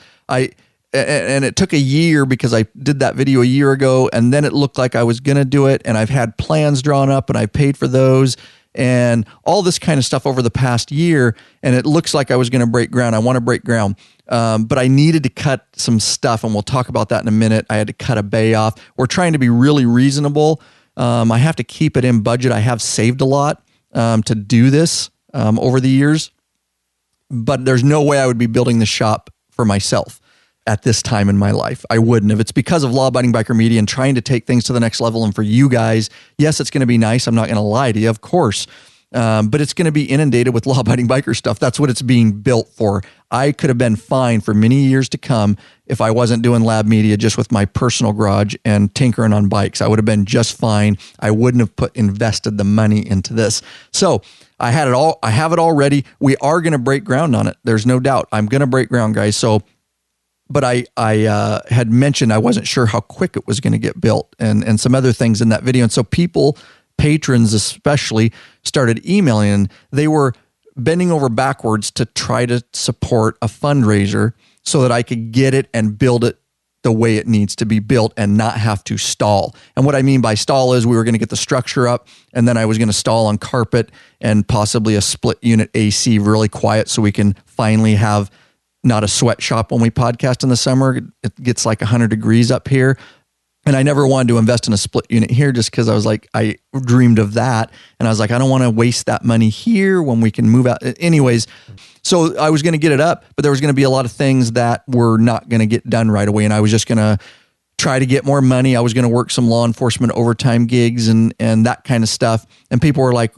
and it took a year because I did that video a year ago, and then it looked like I was going to do it, and I've had plans drawn up, and I paid for those, and all this kind of stuff over the past year, and it looks like I was going to break ground. I want to break ground, but I needed to cut some stuff, and we'll talk about that in a minute. I had to cut a bay off. We're trying to be really reasonable. I have to keep it in budget. I have saved a lot to do this over the years, but there's no way I would be building the shop for myself at this time in my life. I wouldn't. If it's because of Law Abiding Biker Media and trying to take things to the next level, and for you guys, yes, it's going to be nice. I'm not going to lie to you, of course. But it's going to be inundated with Law Abiding Biker stuff. That's what it's being built for. I could have been fine for many years to come if I wasn't doing Lab Media just with my personal garage and tinkering on bikes. I would have been just fine. I wouldn't have invested the money into this. So I had it all. I have it all ready. We are going to break ground on it. There's no doubt. I'm going to break ground, guys. But I had mentioned I wasn't sure how quick it was going to get built and some other things in that video. And so patrons especially, started emailing, and they were bending over backwards to try to support a fundraiser so that I could get it and build it the way it needs to be built and not have to stall. And what I mean by stall is we were going to get the structure up, and then I was going to stall on carpet and possibly a split unit AC really quiet so we can finally have not a sweatshop when we podcast in the summer. It gets like 100 degrees up here. And I never wanted to invest in a split unit here just because I was like, I dreamed of that. And I was like, I don't want to waste that money here when we can move out. Anyways, so I was going to get it up, but there was going to be a lot of things that were not going to get done right away. And I was just going to try to get more money. I was going to work some law enforcement overtime gigs and that kind of stuff. And people were like,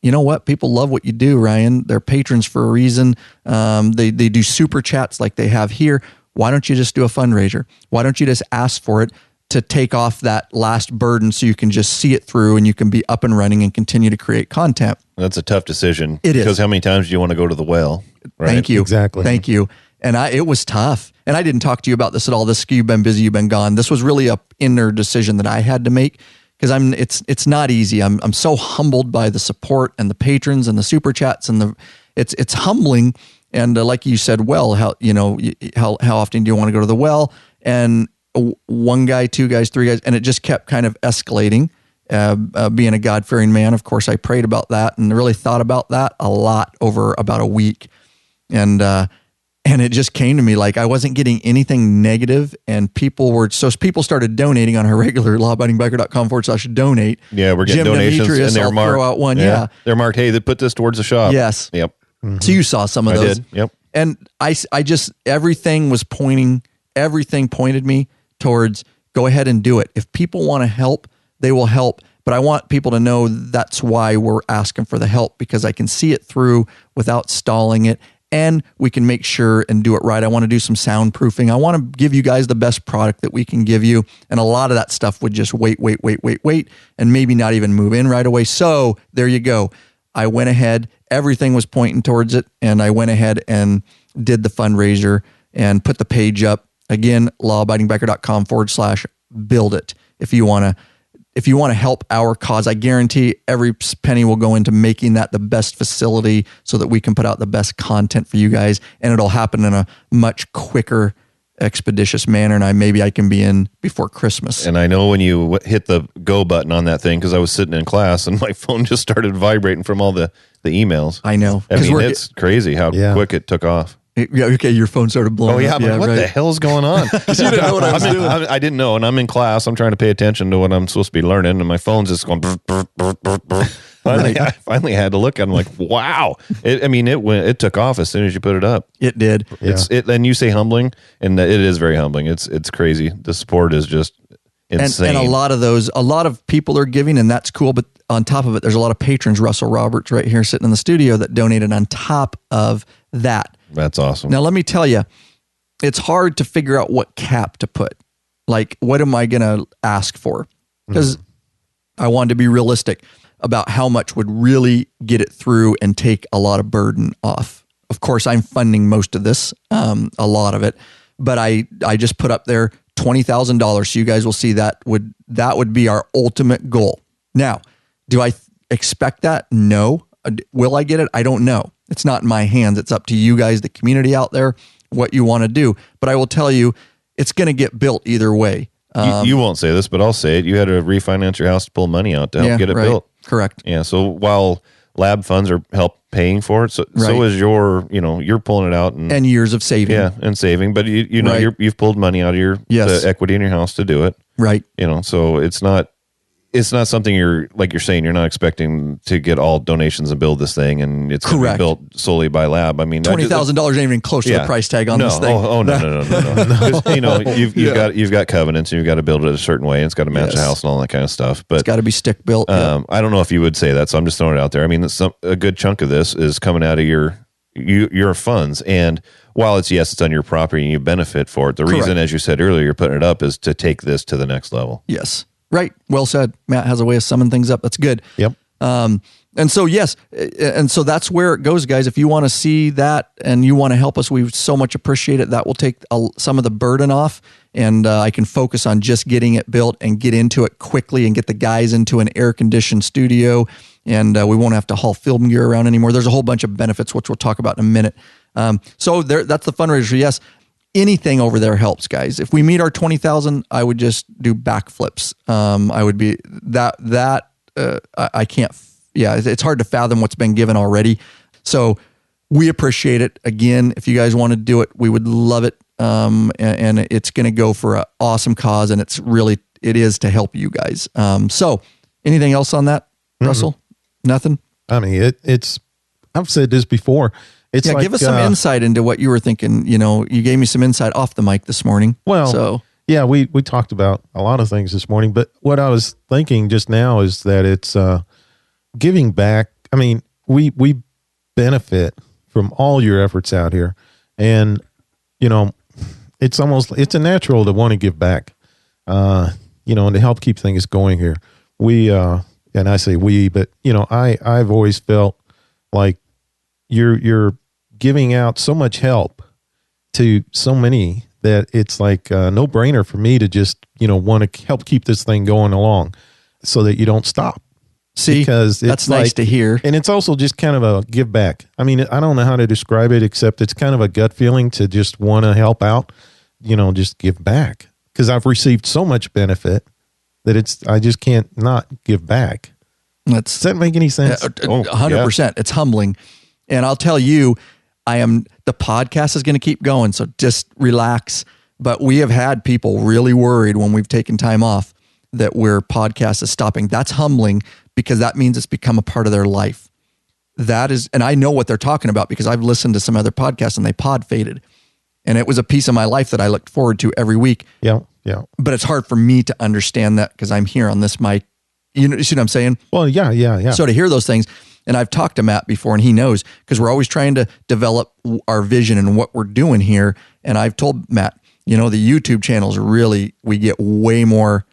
you know what? People love what you do, Ryan. They're patrons for a reason. They do super chats like they have here. Why don't you just do a fundraiser? Why don't you just ask for it to take off that last burden so you can just see it through and you can be up and running and continue to create content? That's a tough decision. It is. Because how many times do you want to go to the well? Right? Thank you. Exactly. Thank you. And it was tough. And I didn't talk to you about this at all. You've been busy, you've been gone. This was really a inner decision that I had to make. Because it's not easy. I'm so humbled by the support and the patrons and the super chats and it's humbling. And like you said, well, how often do you want to go to the well? And one guy, two guys, three guys, and it just kept kind of escalating. Being a God-fearing man, of course, I prayed about that and really thought about that a lot over about a week. And it just came to me like I wasn't getting anything negative, and people started donating on our regular lawabidingbiker.com/donate. Yeah, we're getting Jim donations, Demetrius, and they're marked. Throw out one, yeah. They're marked, hey, they put this towards the shop. Yes. Yep. Mm-hmm. So you saw some of I those. did. Yep. And I just, everything pointed me towards go ahead and do it. If people want to help, they will help. But I want people to know that's why we're asking for the help, because I can see it through without stalling it. And we can make sure and do it right. I want to do some soundproofing. I want to give you guys the best product that we can give you. And a lot of that stuff would just wait, and maybe not even move in right away. So there you go. I went ahead. Everything was pointing towards it. And I went ahead and did the fundraiser and put the page up. Again, lawabidingbiker.com/build it. If you want to help our cause, I guarantee every penny will go into making that the best facility so that we can put out the best content for you guys, and it'll happen in a much quicker, expeditious manner. And maybe I can be in before Christmas. And I know when you hit the go button on that thing, because I was sitting in class and my phone just started vibrating from all the emails. I know. I mean, it's crazy how quick it took off. Okay, your phone started blowing up. Oh, yeah. I'm like, what the hell's going on? You didn't know what I was doing. I didn't know, and I'm in class. I'm trying to pay attention to what I'm supposed to be learning, and my phone's just going... I finally had to look at it. I'm like, wow. It took off as soon as you put it up. It did. And you say humbling, and it is very humbling. It's crazy. The support is just insane. And a lot of people are giving, and that's cool. But on top of it, there's a lot of patrons. Russell Roberts right here sitting in the studio that donated on top of that. That's awesome. Now, let me tell you, it's hard to figure out what cap to put. Like, what am I going to ask for? Because I wanted to be realistic about how much would really get it through and take a lot of burden off. Of course, I'm funding most of this, a lot of it, but I just put up there $20,000. So you guys will see that would be our ultimate goal. Now, do I expect that? No. Will I get it? I don't know. It's not in my hands. It's up to you guys, the community out there, what you want to do. But I will tell you, it's going to get built either way. You won't say this, but I'll say it. You had to refinance your house to pull money out to help get it built. Correct. Yeah. So while lab funds are help paying for it, so is your, you're pulling it out and years of saving. Yeah, and saving. But you've pulled money out of your the equity in your house to do it. Right. So it's not something you're saying, you're not expecting to get all donations and build this thing, and it's going to be built solely by lab. I mean, $20,000 ain't even close to the price tag on this thing. No. You've got covenants, and you've got to build it a certain way, and it's got to match the house and all that kind of stuff. But it's got to be stick built. I don't know if you would say that, so I'm just throwing it out there. I mean, a good chunk of this is coming out of your funds, and while it's on your property and you benefit for it, the reason, as you said earlier, you're putting it up is to take this to the next level. Yes. Right. Well said. Matt has a way of summing things up. That's good. Yep. And so, yes. And so that's where it goes, guys. If you want to see that and you want to help us, we so much appreciate it. That will take some of the burden off, and I can focus on just getting it built and get into it quickly and get the guys into an air-conditioned studio, and we won't have to haul film gear around anymore. There's a whole bunch of benefits, which we'll talk about in a minute. So that's the fundraiser. Yes. Anything over there helps, guys. If we meet our 20,000, I would just do backflips. I would be I can't. It's hard to fathom what's been given already. So we appreciate it. Again, if you guys want to do it, we would love it. And it's going to go for an awesome cause, and it is to help you guys. So anything else on that, Russell? Nothing. I mean, I've said this before. It's give us some insight into what you were thinking. You gave me some insight off the mic this morning. Well, we talked about a lot of things this morning, but what I was thinking just now is that it's giving back. I mean, we benefit from all your efforts out here, and it's a natural to want to give back. And to help keep things going here. We and I say we, but I've always felt like you're giving out so much help to so many that it's like a no-brainer for me to just, want to help keep this thing going along so that you don't stop. See, because that's nice to hear. And it's also just kind of a give back. I mean, I don't know how to describe it, except it's kind of a gut feeling to just want to help out, just give back. Because I've received so much benefit that I just can't not give back. Does that make any sense? 100%. Yeah. It's humbling. And I'll tell you, the podcast is going to keep going, so just relax. But we have had people really worried when we've taken time off that podcast is stopping. That's humbling because that means it's become a part of their life. That is, and I know what they're talking about because I've listened to some other podcasts and they pod faded. And it was a piece of my life that I looked forward to every week. Yeah, yeah. But it's hard for me to understand that because I'm here on this mic. You see what I'm saying? Well, yeah. So to hear those things, and I've talked to Matt before and he knows because we're always trying to develop our vision and what we're doing here. And I've told Matt, the YouTube channels we get way more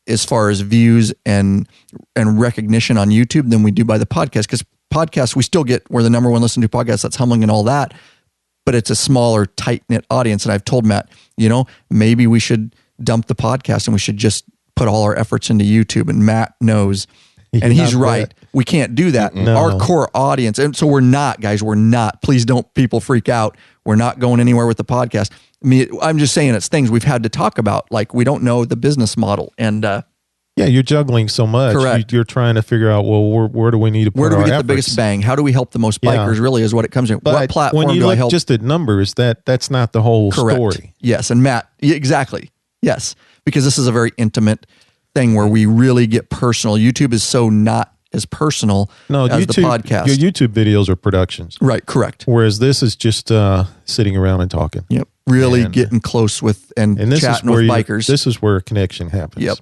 as far as views and recognition on YouTube than we do by the podcast. Because podcasts, we're the number one listened to podcast. That's humbling and all that. But it's a smaller, tight-knit audience. And I've told Matt, maybe we should dump the podcast and we should just put all our efforts into YouTube. And Matt knows. And he's right. We can't do that. No. Our core audience. And so we're not, guys, please don't people freak out. We're not going anywhere with the podcast. I mean, I'm just saying it's things we've had to talk about. Like we don't know the business model. And you're juggling so much. Correct. You're trying to figure out, well, where do we need to put our efforts? Where do we get the biggest bang? How do we help the most bikers really is what it comes to. But what platform when you do look I help? just at numbers, that's not the whole story. Yes. And Matt, exactly. Yes. Because this is a very intimate thing where we really get personal. YouTube is so not as personal as the podcast. Your YouTube videos are productions. Right, correct. Whereas this is just sitting around and talking. Yep. Really getting close with and chatting with bikers. This is where a connection happens. Yep.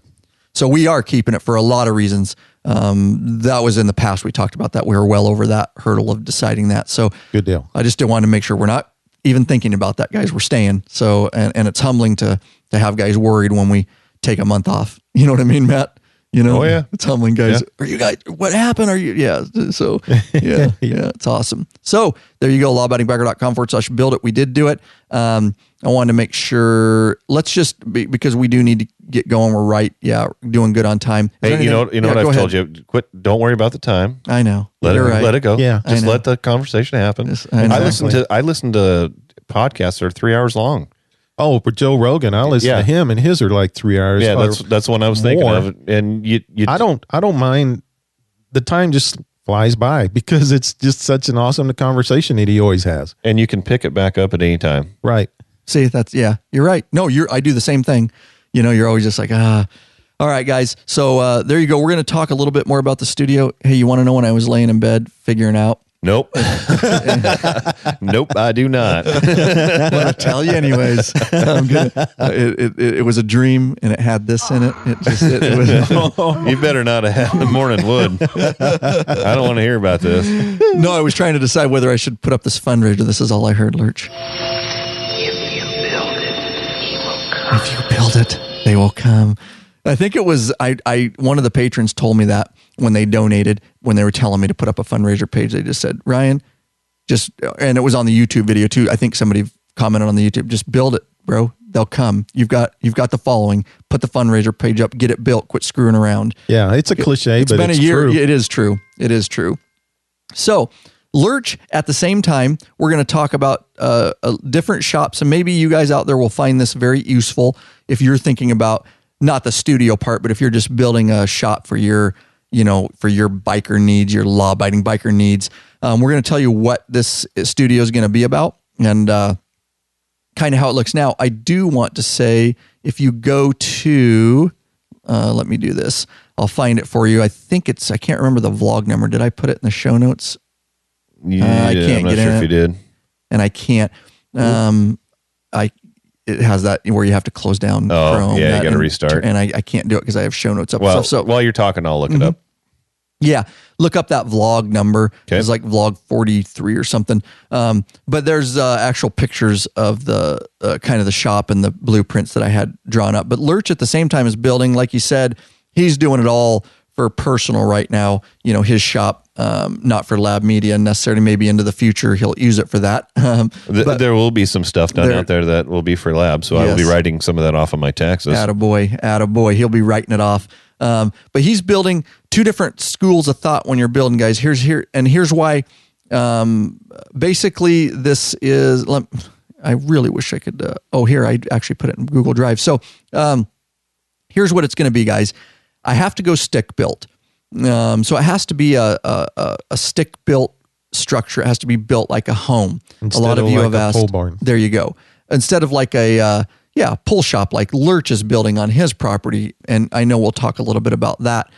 So we are keeping it for a lot of reasons. That was in the past. We talked about that. We were well over that hurdle of deciding that. So good deal. I just want to make sure we're not even thinking about that, guys. We're staying. So, and it's humbling to have guys worried when we take a month off. You know what I mean, Matt? You know, Oh, yeah. It's humbling, guys. Yeah. Are you guys, what happened? Are you, yeah. So, yeah, it's awesome. So there you go. lawabidingbiker.com/build it. We did do it. I wanted to make sure, let's just because we do need to get going. We're right. Yeah. Doing good on time. Hey, you know what I've told you? Quit. Don't worry about the time. I know. Let it go. Yeah. Just let the conversation happen. Yes, I listen to podcasts that are 3 hours long. Oh, for Joe Rogan, I listen to him, and his are like 3 hours. Yeah, that's what I was thinking of. And you I don't mind. The time just flies by because it's just such an awesome conversation that he always has. And you can pick it back up at any time. Right. See, you're right. No, I do the same thing. You know, you're always just like, all right, guys. So there you go. We're going to talk a little bit more about the studio. Hey, you want to know when I was laying in bed figuring out? Nope. Nope, I do not. I'm going to tell you anyways. It was a dream and it had this in it. It was. You better not have had the morning wood. I don't want to hear about this. No, I was trying to decide whether I should put up this fundraiser. This is all I heard, Lurch. If you build it, he will come. If you build it, they will come. I think it was one of the patrons told me that when they donated, when they were telling me to put up a fundraiser page, they just said, Ryan, and it was on the YouTube video too. I think somebody commented on the YouTube, just build it, bro. They'll come. You've got the following. Put the fundraiser page up, get it built, quit screwing around. Yeah, it's a cliche, It's but been it's a year. true. It is true. It is true. So Lurch, at the same time, we're going to talk about different shops, and maybe you guys out there will find this very useful if you're thinking about not the studio part, but if you're just building a shop for your biker needs, your law-abiding biker needs. We're going to tell you what this studio is going to be about and kind of how it looks. Now, I do want to say, if you go to, let me do this. I'll find it for you. I can't remember the vlog number. Did I put it in the show notes? Yeah, I can't I'm not get sure in if it. you did. And I can't. It has that where you have to close down Chrome. Yeah, you got to restart. And I can't do it because I have show notes up. Well, So while you're talking, I'll look it up. yeah, look up that vlog number. Okay. It's like vlog 43 or something. But there's actual pictures of the kind of the shop and the blueprints that I had drawn up. But Lurch at the same time is building, like you said, he's doing it all for personal right now. You know, his shop, not for Lab Media necessarily. Maybe into the future he'll use it for that. But There will be some stuff done out there that will be for Lab, so I will be writing some of that off of my taxes. Attaboy. He'll be writing it off. But he's building two different schools of thought when you're building, guys. Here's why. Basically, this is. I really wish I could. Here I actually put it in Google Drive. So here's what it's going to be, guys. I have to go stick built. So it has to be a stick built structure. It has to be built like a home. Instead a lot of of you like have a asked. pole barn. There you go. Instead of like a pull shop like Lurch is building on his property, and I know we'll talk a little bit about that.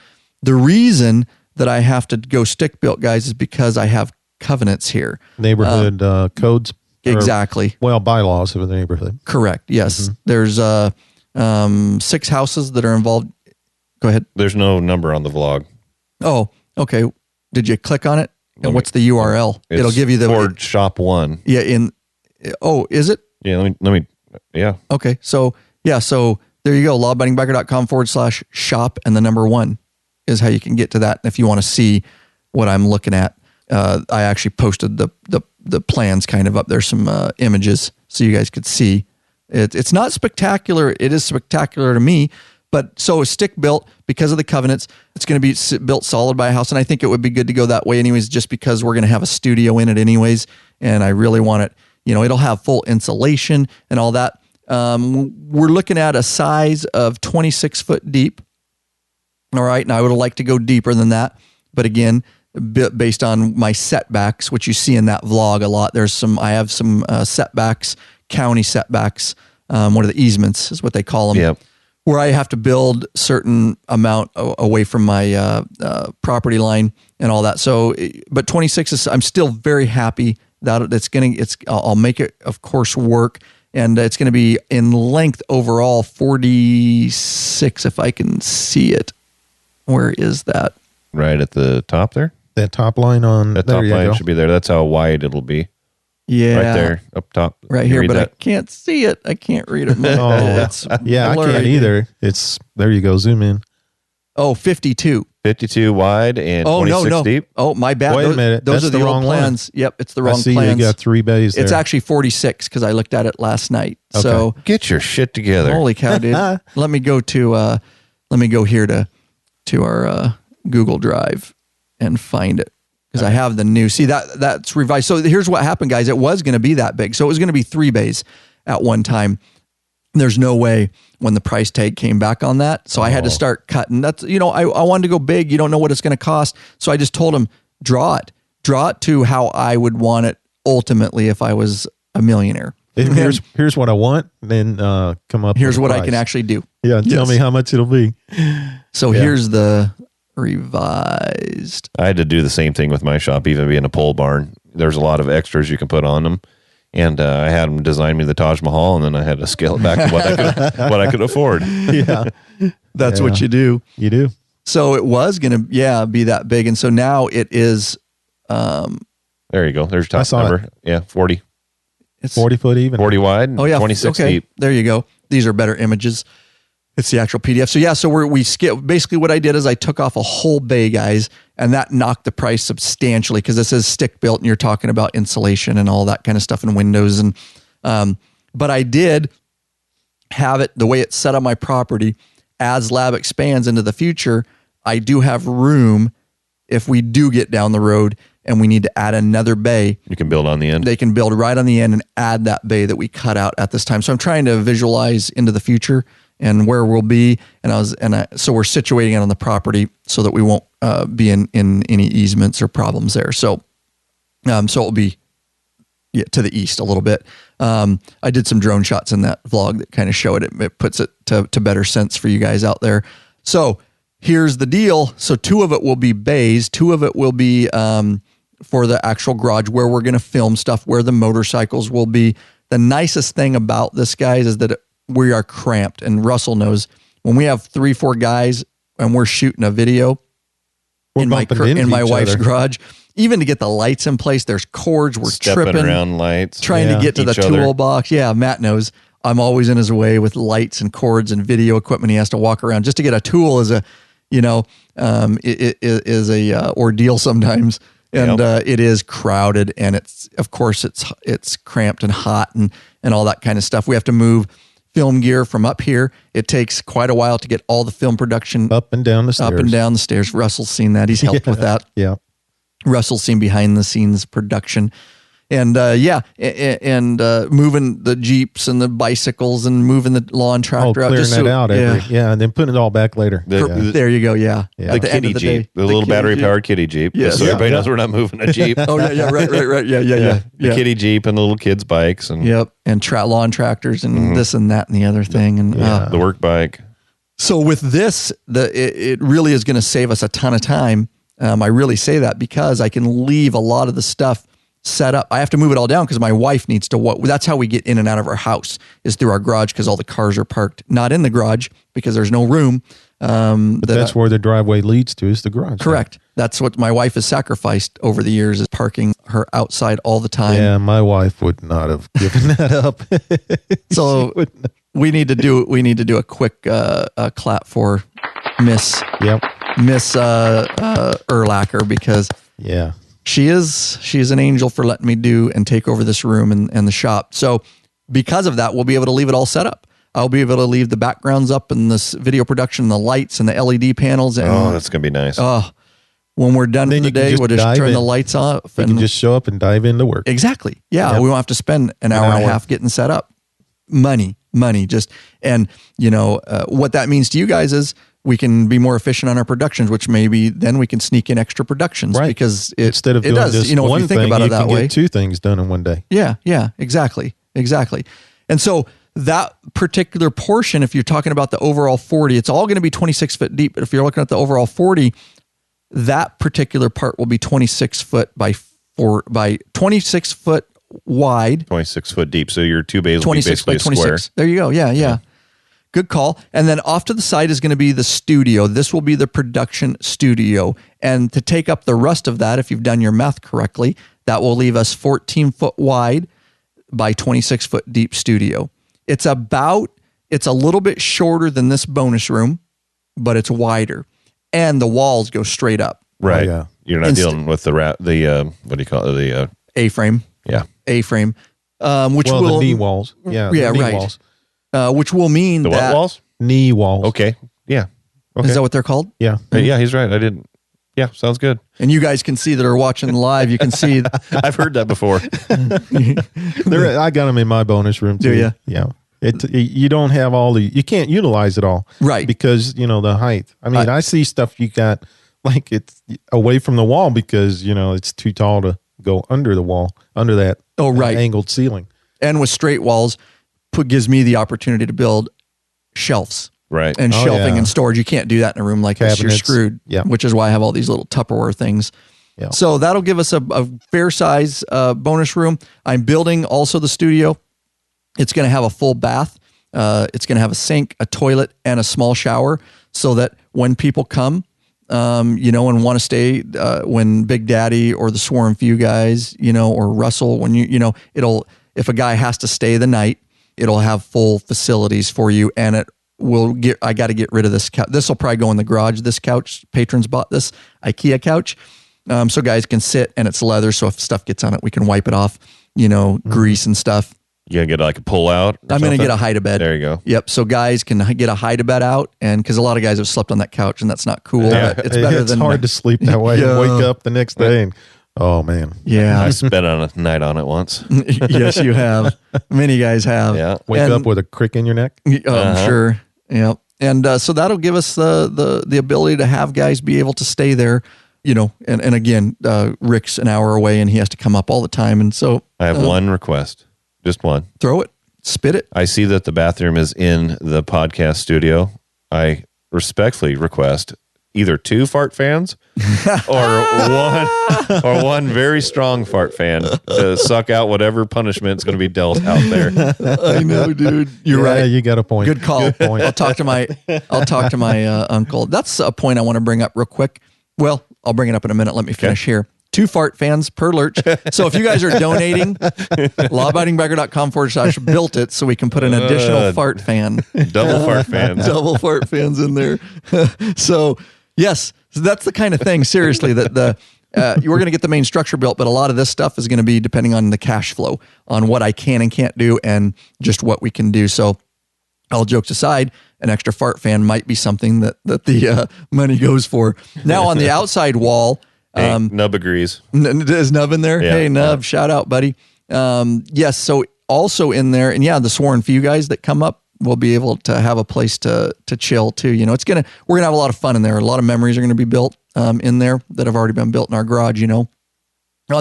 The reason that I have to go stick built, guys, is because I have covenants here. Neighborhood codes. Exactly. Bylaws of the neighborhood. Correct. Yes. There's 6 houses that are involved. Go ahead. There's no number on the vlog. Oh, okay. Did you click on it? And what's the URL? It'll give you the for shop 1. Yeah. Is it? Yeah. Let me. Yeah. Okay. So there you go. lawabidingbiker.com/shop and the number 1 is how you can get to that. And if you want to see what I'm looking at, I actually posted the plans kind of up there, some images so you guys could see. It's not spectacular. It is spectacular to me. But so a stick built because of the covenants, it's going to be built solid by a house. And I think it would be good to go that way anyways, just because we're going to have a studio in it anyways. And I really want it, it'll have full insulation and all that. We're looking at a size of 26 foot deep. All right. Now I would like to go deeper than that. But again, based on my setbacks, which you see in that vlog a lot, I have some setbacks, county setbacks. What are the easements is what they call them. Yep. Where I have to build certain amount away from my property line and all that. So, but 26 is, I'm still very happy that I'll make it, of course, work. And it's going to be in length overall 46, if I can see it. Where is that? Right at the top there. That top line on That there top you line go. should be there. That's how wide it'll be. Yeah. Right there, up top. Right You here, read but I that? can't see it. I can't read it. Oh, It's yeah, I blurry. can't either. It's there. You go. Zoom in. Oh, 52. 52 wide and Oh, 26 no. deep. Oh, my bad. Wait a minute. Those That's are the the old wrong one. plans. Yep, it's the I wrong see plans. you got 3 bays there. It's actually 46 because I looked at it last night. Okay. So Get your shit together. holy cow, dude. Let me go here to our Google Drive and find it because I have the new. See that's revised. So here's what happened, guys. It was going to be that big. So it was going to be 3 bays at one time. There's no way when the price tag came back on that. So I had to start cutting. That's, I wanted to go big. You don't know what it's going to cost. So I just told him, draw it to how I would want it ultimately if I was a millionaire. And here's what I want. Then come up. Here's with a what I price. can actually do. Yeah, and tell me how much it'll be. So here's the revised. I had to do the same thing with my shop, even being a pole barn. There's a lot of extras you can put on them. And I had them design me the Taj Mahal, and then I had to scale it back to what I could afford. Yeah, That's what you do. you do. So it was going to, be that big. And so now it is, There you go. There's your I top saw number. Yeah, 40. it's 40 foot even. 40 wide, and Oh yeah, 26 okay. deep. There you go. These are better images. It's the actual PDF. So yeah, so we skip. Basically, what I did is I took off a whole bay, guys, and that knocked the price substantially because this is stick built, and you're talking about insulation and all that kind of stuff and windows and. But I did have it the way it's set on my property. As LAB expands into the future, I do have room if we do get down the road and we need to add another bay. You can build on the end. They can build right on the end and add that bay that we cut out at this time. So I'm trying to visualize into the future and where we'll be. So we're situating it on the property so that we won't be in any easements or problems there. So it'll be to the east a little bit. I did some drone shots in that vlog that kind of show it. It puts it to better sense for you guys out there. So here's the deal. So 2 of it will be bays. 2 of it will be for the actual garage where we're going to film stuff, where the motorcycles will be. The nicest thing about this, guys, is that we are cramped. And Russell knows when we have 3-4 guys and we're shooting a video We're in my bumping into each wife's other. garage, even to get the lights in place, there's cords. We're Stepping tripping around lights. trying to get to the Each other. toolbox. Yeah, Matt knows. I'm always in his way with lights and cords and video equipment. He has to walk around just to get a tool. Is a, it is a ordeal sometimes, and it is crowded, and it's of course it's cramped and hot and all that kind of stuff. We have to move film gear from up here. It takes quite a while to get all the film production Up and down the stairs. up and down the stairs. Russell's seen that. He's helped with that. Yeah. Russell's seen behind the scenes production, and moving the Jeeps and the bicycles and moving the lawn tractor out. Clearing just that so- out. And then putting it all back later. There you go. Yeah. Yeah. At The the end kitty of the Jeep. day, The little kitty battery Jeep. powered kitty Jeep. Yes. So everybody Yeah. knows we're not moving a Jeep. Oh yeah. Right. Yeah. The kitty Jeep and the little kids' bikes and Yep. And lawn tractors and this and that and the other thing. And the work bike. so with this, it really is going to save us a ton of time. I really say that because I can leave a lot of the stuff set up. I have to move it all down because my wife needs to walk. That's how we get in and out of our house is through our garage because all the cars are parked not in the garage because there's no room. But that's where the driveway leads to is the garage. Correct. That's what my wife has sacrificed over the years is parking her outside all the time. Yeah, my wife would not have given that up. So we need to do a quick clap for Miss Yep. Erlacher because Yeah. she is an angel for letting me do and take over this room and the shop. So because of that, we'll be able to leave it all set up. I'll be able to leave the backgrounds up and this video production, the lights and the LED panels. And Oh, that's going to be nice. when we're done for Then the you can day, just we'll just dive turn the in. lights off You and can just show up and dive into work. exactly. Yeah. Yep. We won't have to spend an hour and a half getting set up. Money, just, and what that means to you guys is we can be more efficient on our productions, which maybe then we can sneak in extra productions Right. because Instead of doing does, just if one you think thing, about you it that can way. get 2 things done in one day. Yeah, exactly. And so that particular portion, if you're talking about the overall 40, it's all going to be 26 foot deep. But if you're looking at the overall 40, that particular part will be 26 foot by 26 foot wide, 26 foot deep. So your 2 bays will be 26 basically by a square. 26. There you go. Yeah. Good call. And then off to the side is going to be the studio. This will be the production studio. And to take up the rest of that, if you've done your math correctly, That will leave us 14 foot wide by 26 foot deep studio. It's a little bit shorter than this bonus room, but it's wider, and the walls go straight up. Right. Oh, yeah. You're not dealing with the what do you call it? The A-frame. yeah. A-frame. Which Well, will the knee walls. Yeah, the knee right. walls. Which will mean The what that walls? Knee walls. Okay. Yeah. Okay. is that what they're called? Yeah. Yeah, he's right. I didn't. Yeah, sounds good. And you guys can see that are watching live. You can see. I've heard that before. I got them in my bonus room too. Do ya? Yeah. You don't have you can't utilize it all. Right. Because, the height. I mean, I see stuff you got like it's away from the wall because, it's too tall to go under the wall, under that angled ceiling. And with straight walls, gives me the opportunity to build shelves. Right. And shelving yeah. and storage. You can't do that in a room like this. You're Cabinets. screwed. Yeah. Which is why I have all these little Tupperware things. Yeah. So that'll give us a fair size bonus room. I'm building also the studio. It's going to have a full bath. It's going to have a sink, a toilet, and a small shower so that when people come, and want to stay, when Big Daddy or the Sworn Few guys, or Russell, when if a guy has to stay the night, it'll have full facilities for you, and I got to get rid of this couch. This will probably go in the garage. This couch, patrons bought this IKEA couch. So guys can sit, and it's leather. So if stuff gets on it, we can wipe it off, grease and stuff. You gonna get like a pull out? I'm going to get a hide-a-bed. There you go. Yep. So guys can get a hide-a-bed out, and because a lot of guys have slept on that couch, and that's not cool. Yeah. But it's better it's than hard to sleep that way and wake up the next day and, oh man. Yeah. I spent on a night on it once. Yes, you have. Many guys have. Yeah. Wake up with a crick in your neck. I'm sure. Yeah. And so that'll give us the ability to have guys be able to stay there, and again, Rick's an hour away and he has to come up all the time. And so I have one request, just one. Throw it, spit it. I see that the bathroom is in the podcast studio. I respectfully request either 2 fart fans or one very strong fart fan to suck out whatever punishment is going to be dealt out there. I know, dude. You're right. You got a point. Good call. Good point. I'll talk to my uncle. That's a point I want to bring up real quick. Well, I'll bring it up in a minute. Let me finish here. 2 fart fans per Lurch. So if you guys are donating, lawabidingbiker.com/built it so we can put an additional fart fan. Double fart fans. Double fart fans in there. So yes, so that's the kind of thing, seriously, that we're going to get the main structure built, but a lot of this stuff is going to be depending on the cash flow, on what I can and can't do, and just what we can do. So all jokes aside, an extra fart fan might be something that the money goes for. Now on the outside wall, Hey, Nub agrees. is Nub in there? Yeah. Hey, Nub, shout out, buddy. Yes, so also in there, and yeah, the Sworn Few guys that come up will be able to have a place to chill too. We're gonna have a lot of fun in there. A lot of memories are gonna be built in there that have already been built in our garage. On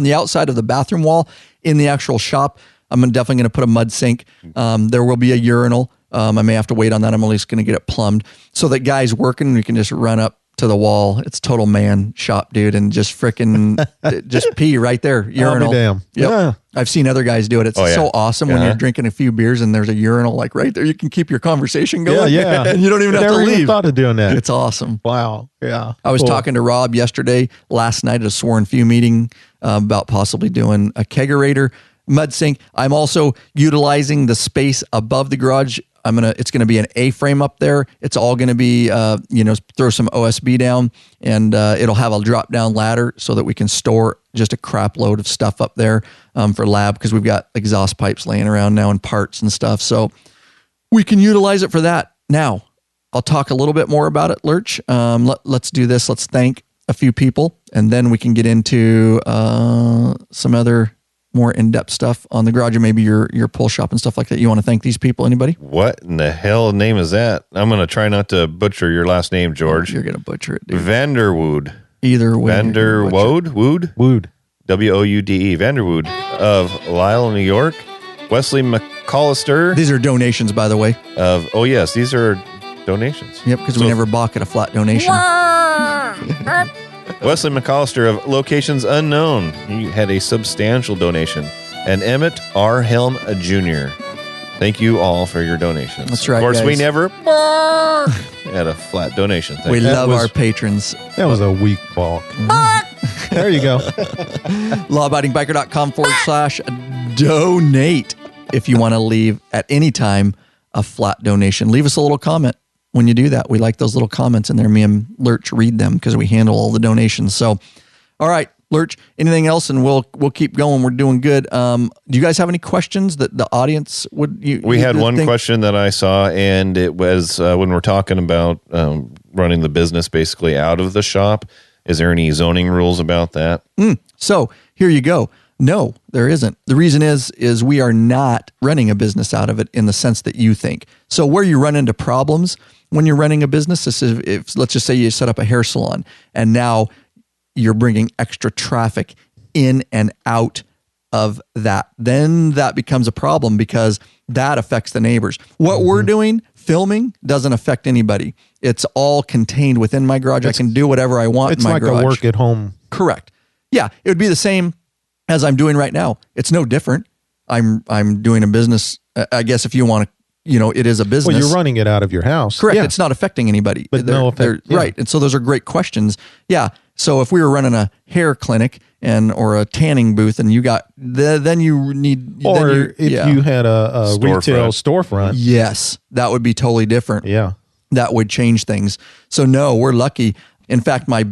the outside of the bathroom wall, in the actual shop, I'm definitely gonna put a mud sink. There will be a urinal. I may have to wait on that. I'm at least gonna get it plumbed so that guys working, we can just run up to the wall. It's total man shop, dude, and just freaking just pee right there. Urinal. I'll be damn. Yep. Yeah. I've seen other guys do it. It's so awesome when you're drinking a few beers and there's a urinal like right there. You can keep your conversation going. Yeah. And you don't even have to Never even leave. thought of doing that. It's awesome. Wow. Yeah. I was Cool. talking to Rob last night at a Sworn Few meeting about possibly doing a kegerator mud sink. I'm also utilizing the space above the garage. It's gonna be an A-frame up there. It's all gonna be, throw some OSB down, and it'll have a drop-down ladder so that we can store just a crap load of stuff up there for lab, because we've got exhaust pipes laying around now and parts and stuff. So we can utilize it for that. Now, I'll talk a little bit more about it, Lurch. Let's do this. Let's thank a few people, and then we can get into some other more in-depth stuff on the garage, or maybe your pull shop and stuff like that. You want to thank these people? Anybody? What in the hell name is that? I'm going to try not to butcher your last name, George. You're going to butcher it, dude. Vanderwood. Either way. Vanderwood? Wood? Wood. Woude. Vanderwood of Lisle, New York. Wesley McAllister These are donations, by the way. yes, these are donations. Yep, because we never balk at a flat donation. Wesley McAllister of Locations Unknown. He had a substantial donation. And Emmett R. Helm Jr. Thank you all for your donations. That's right, Of course, we guys. never had a flat donation. Thank We you. love our patrons. That was a weak balk. There you go. lawabidingbiker.com/donate if you want to leave at any time a flat donation. Leave us a little comment when you do that. We like those little comments in there. Me and Lurch read them because we handle all the donations. So, all right, Lurch, anything else? And we'll keep going. We're doing good. Do you guys have any questions that the audience would? We had one question that I saw, and it was when we're talking about running the business basically out of the shop. Is there any zoning rules about that? So here you go. No, there isn't. The reason is we are not running a business out of it in the sense that you think. So where you run into problems when you're running a business, this is if let's just say you set up a hair salon and now you're bringing extra traffic in and out of that, then that becomes a problem because that affects the neighbors. What we're doing, filming, doesn't affect anybody. It's all contained within my garage. I can do whatever I want in my garage. It's like a work at home. Correct. Yeah, it would be the same as I'm doing right now. It's no different. I'm doing a business. I guess if you want to, it is a business. Well, you're running it out of your house. Correct. Yeah. It's not affecting anybody. But no effect. Yeah. Right. And so those are great questions. Yeah. So if we were running a hair clinic or a tanning booth and you got, then you need. Or if you had a retail storefront. Yes. That would be totally different. Yeah. That would change things. So no, we're lucky. In fact, my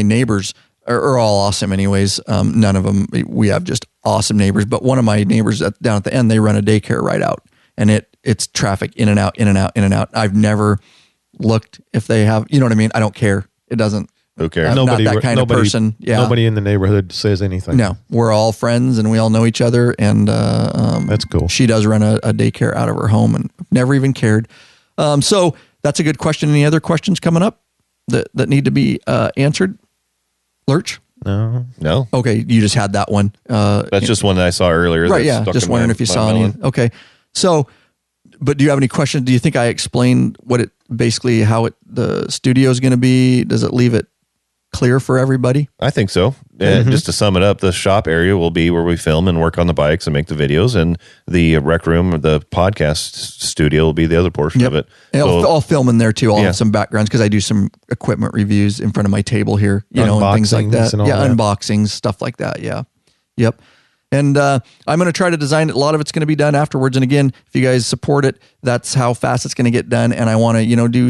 neighbors are all awesome anyways. None of them, we have just awesome neighbors, but one of my neighbors down at the end, they run a daycare right out and it's traffic in and out, in and out, in and out. I've never looked if they have, you know what I mean? I don't care. It doesn't. Who cares? I'm not that kind of person. Yeah. Nobody in the neighborhood says anything. No, we're all friends and we all know each other. And that's cool. She does run a daycare out of her home and never even cared. So that's a good question. Any other questions coming up that need to be answered? Lurch? No. Okay, you just had that one. That's just one that I saw earlier. Right, yeah. Just wondering if you saw any. Okay. So, but do you have any questions? Do you think I explained how the studio is going to be? Does it leave it clear for everybody? I think so. Just to sum it up, the shop area will be where we film and work on the bikes and make the videos, and the rec room, the podcast studio, will be the other portion of it. And I'll film in there too. I'll have some backgrounds because I do some equipment reviews in front of my table here, and things like that. Unboxings, stuff like that. Yeah. Yep. And I'm going to try to design it. A lot of it's going to be done afterwards. And again, if you guys support it, that's how fast it's going to get done. And I want to, do,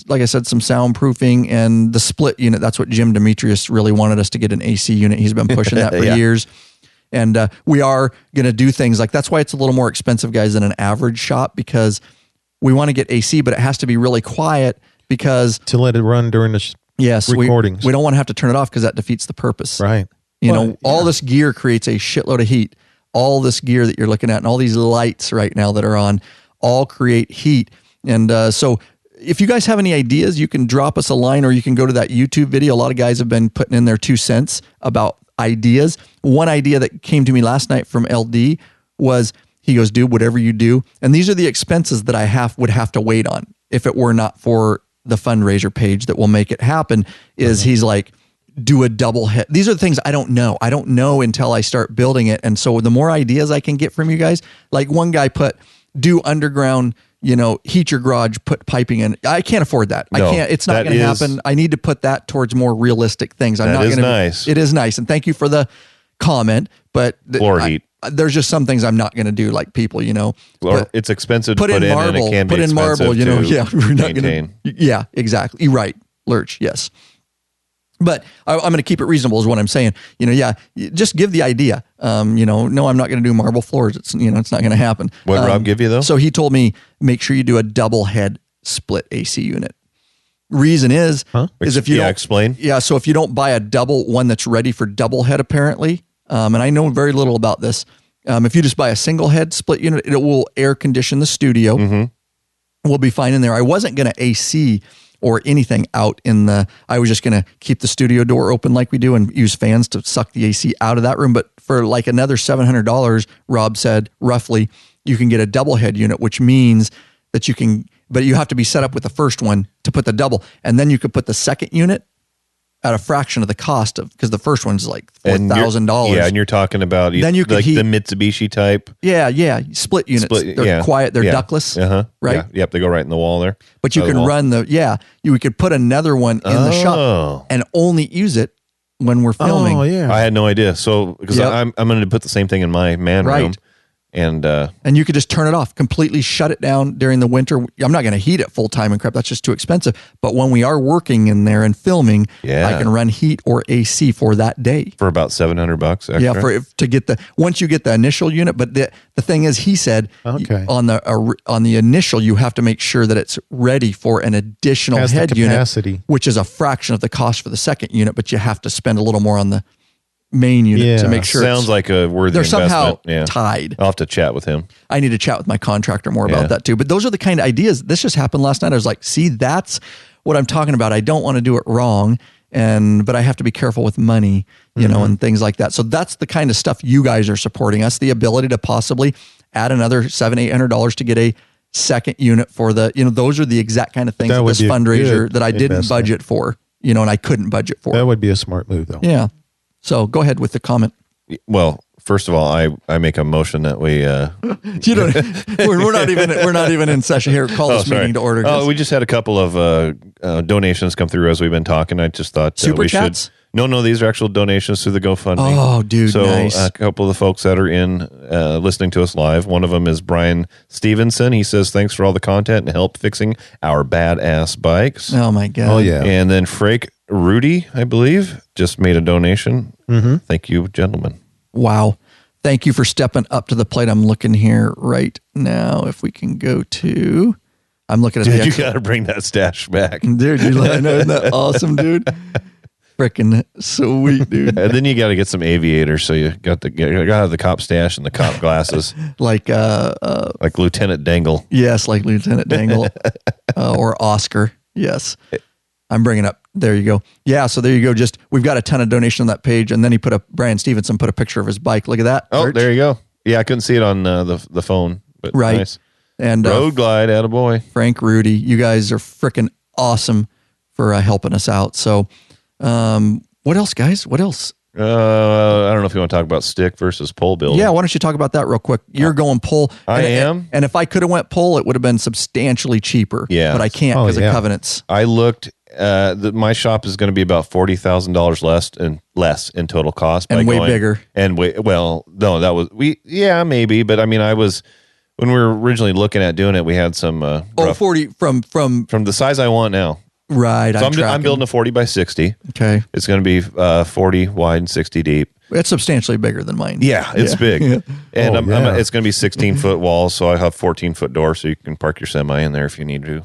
like I said, some soundproofing and the split unit. That's what Jim Demetrius really wanted us to get, an AC unit. He's been pushing that for years. And we are going to do things like, that's why it's a little more expensive, guys, than an average shop, because we want to get AC, but it has to be really quiet because to let it run during the recordings. We don't want to have to turn it off because that defeats the purpose. Right. All this gear creates a shitload of heat. All this gear that you're looking at and all these lights right now that are on all create heat. And so if you guys have any ideas, you can drop us a line or you can go to that YouTube video. A lot of guys have been putting in their 2 cents about ideas. One idea that came to me last night from LD was, he goes, dude, whatever you do. And these are the expenses that I would have to wait on if it were not for the fundraiser page that will make it happen, is he's like, do a double head. These are the things I don't know. I don't know until I start building it. And so the more ideas I can get from you guys, like one guy do underground, heat your garage, put piping in. I can't afford that. I can't, it's not going to happen. I need to put that towards more realistic things. I'm not going to. Nice. It is nice. And thank you for the comment, but floor heat. There's just some things I'm not going to do, like people, Or it's expensive to put in marble, and it can be expensive to we're not maintain. Yeah, exactly. You're right. Lurch. Yes. But I'm going to keep it reasonable is what I'm saying. Just give the idea. No, I'm not going to do marble floors. It's not going to happen. What Rob give you though? So he told me, make sure you do a double head split AC unit. Reason is if you don't explain. Yeah. So if you don't buy a double one that's ready for double head, apparently, and I know very little about this. If you just buy a single head split unit, it will air condition the studio. Mm-hmm. We'll be fine in there. I wasn't going to AC or anything out I was just going to keep the studio door open like we do and use fans to suck the AC out of that room. But for like another $700, Rob said, roughly, you can get a double head unit, which means that but you have to be set up with the first one to put the double. And then you could put the second unit at a fraction of the cost because the first one's like $4,000. Yeah, and you're talking about then you could the Mitsubishi type. Yeah, split units. They're quiet. They're ductless. Right. Yeah. Yep. They go right in the wall there. But you can run you could put another one in the shop and only use it when we're filming. Oh, yeah. I had no idea. So because Yep. I'm going to put the same thing in my man room, Right. and And you could just turn it off, completely shut it down during the winter. I'm not going to heat it full time and crap. That's just too expensive. But when we are working in there and filming, Yeah. I can run heat or AC for that day. for about $700 extra. Yeah, to get once you get the initial unit. But the thing is, he said Okay. on the initial, you have to make sure that it's ready for an additional Has the head capacity. unit, which is a fraction of the cost for the second unit. But you have to spend a little more on the main unit to Yeah. make sure Sounds like a worthy they're investment. somehow Yeah. tied. I'll have to chat with him. I need to chat with my contractor more Yeah. about that too. But those are the kind of ideas. This just happened last night. I was like, see, that's what I'm talking about. I don't want to do it wrong. But I have to be careful with money, you know, and things like that. So that's the kind of stuff you guys are supporting us, the ability to possibly add another $700-800 to get a second unit for the, you know, those are the exact kind of things That that would this be a fundraiser good that I didn't investment. budget for, you know, and I couldn't budget for. That would be a smart move, though. Yeah. So go ahead with the comment. Well, first of all, I make a motion that we. You don't, we're not even in session here. Call this meeting to order. Oh, we just had a couple of donations come through as we've been talking. I just thought Super we chats? should. No, these are actual donations through the GoFundMe. Oh, dude, So nice. a couple of the folks that are in listening to us live. One of them is Brian Stevenson. He says thanks for all the content and help fixing our badass bikes. Oh my God. Oh, yeah. And then Frank Rudy, I believe, just made a donation. Mm-hmm. Thank you, gentlemen. Wow. Thank you for stepping up to the plate. I'm looking here right now. If we can go to, I'm looking at Dude, the you extra. got to bring that stash back. Dude, isn't that awesome, dude? Freaking sweet, dude. And then you got to get some aviators. So you got to have the cop stash and the cop glasses, Like, like Lieutenant Dangle. yes, like Lieutenant Dangle or Oscar. Yes. I'm bringing up. There you go. Yeah. So there you go. Just, we've got a ton of donation on that page. And then Brian Stevenson put a picture of his bike. Look at that. Oh, Lurch. there you go. Yeah, I couldn't see it on the phone, but Right. nice. And Road Glide, attaboy. Frank, Rudy, you guys are freaking awesome for helping us out. So, what else, guys? What else? I don't know if you want to talk about stick versus pole building. Yeah, why don't you talk about that real quick? You're going pull. I am. And if I could have went pull, it would have been substantially cheaper. Yeah. But I can't Oh, because yeah. of covenants. I looked. My shop is going to be about $40,000 less in total cost, And way bigger. And no, that was maybe, but I mean, when we were originally looking at doing it, we had some 40 from from the size I want now. right. So I'm building a 40 by 60. Okay. It's going to be 40 wide and 60 deep. It's substantially bigger than mine. Yeah, it's big. Yeah. And yeah. it's going to be 16-foot walls, so I have 14-foot door, so you can park your semi in there if you need to.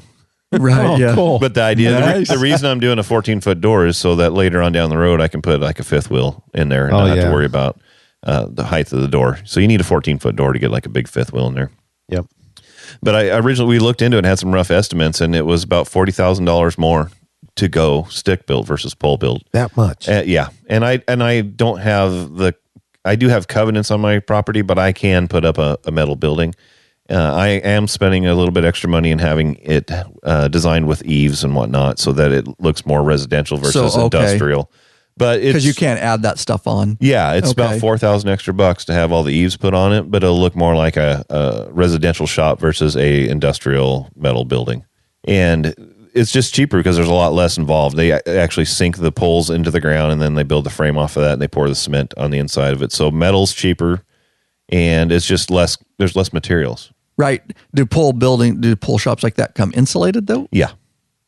Right. Oh, yeah. cool. But the idea, Nice. the reason I'm doing a 14-foot door is so that later on down the road, I can put like a fifth wheel in there and Oh, not have yeah. to worry about the height of the door. So you need a 14-foot door to get like a big fifth wheel in there. Yep. But we looked into it and had some rough estimates, and it was about $40,000 more to go stick build versus pole build. That much. Yeah, and I don't have I do have covenants on my property, but I can put up a metal building. I am spending a little bit extra money in having it designed with eaves and whatnot, so that it looks more residential versus So, okay. industrial. But Because you can't add that stuff on. yeah, it's Okay. about $4,000 extra bucks to have all the eaves put on it, but it'll look more like a residential shop versus a industrial metal building. And it's just cheaper because there's a lot less involved. They actually sink the poles into the ground, and then they build the frame off of that, and they pour the cement on the inside of it. So metal's cheaper, and it's just less. There's less materials. Right. Do pole shops like that come insulated though? Yeah,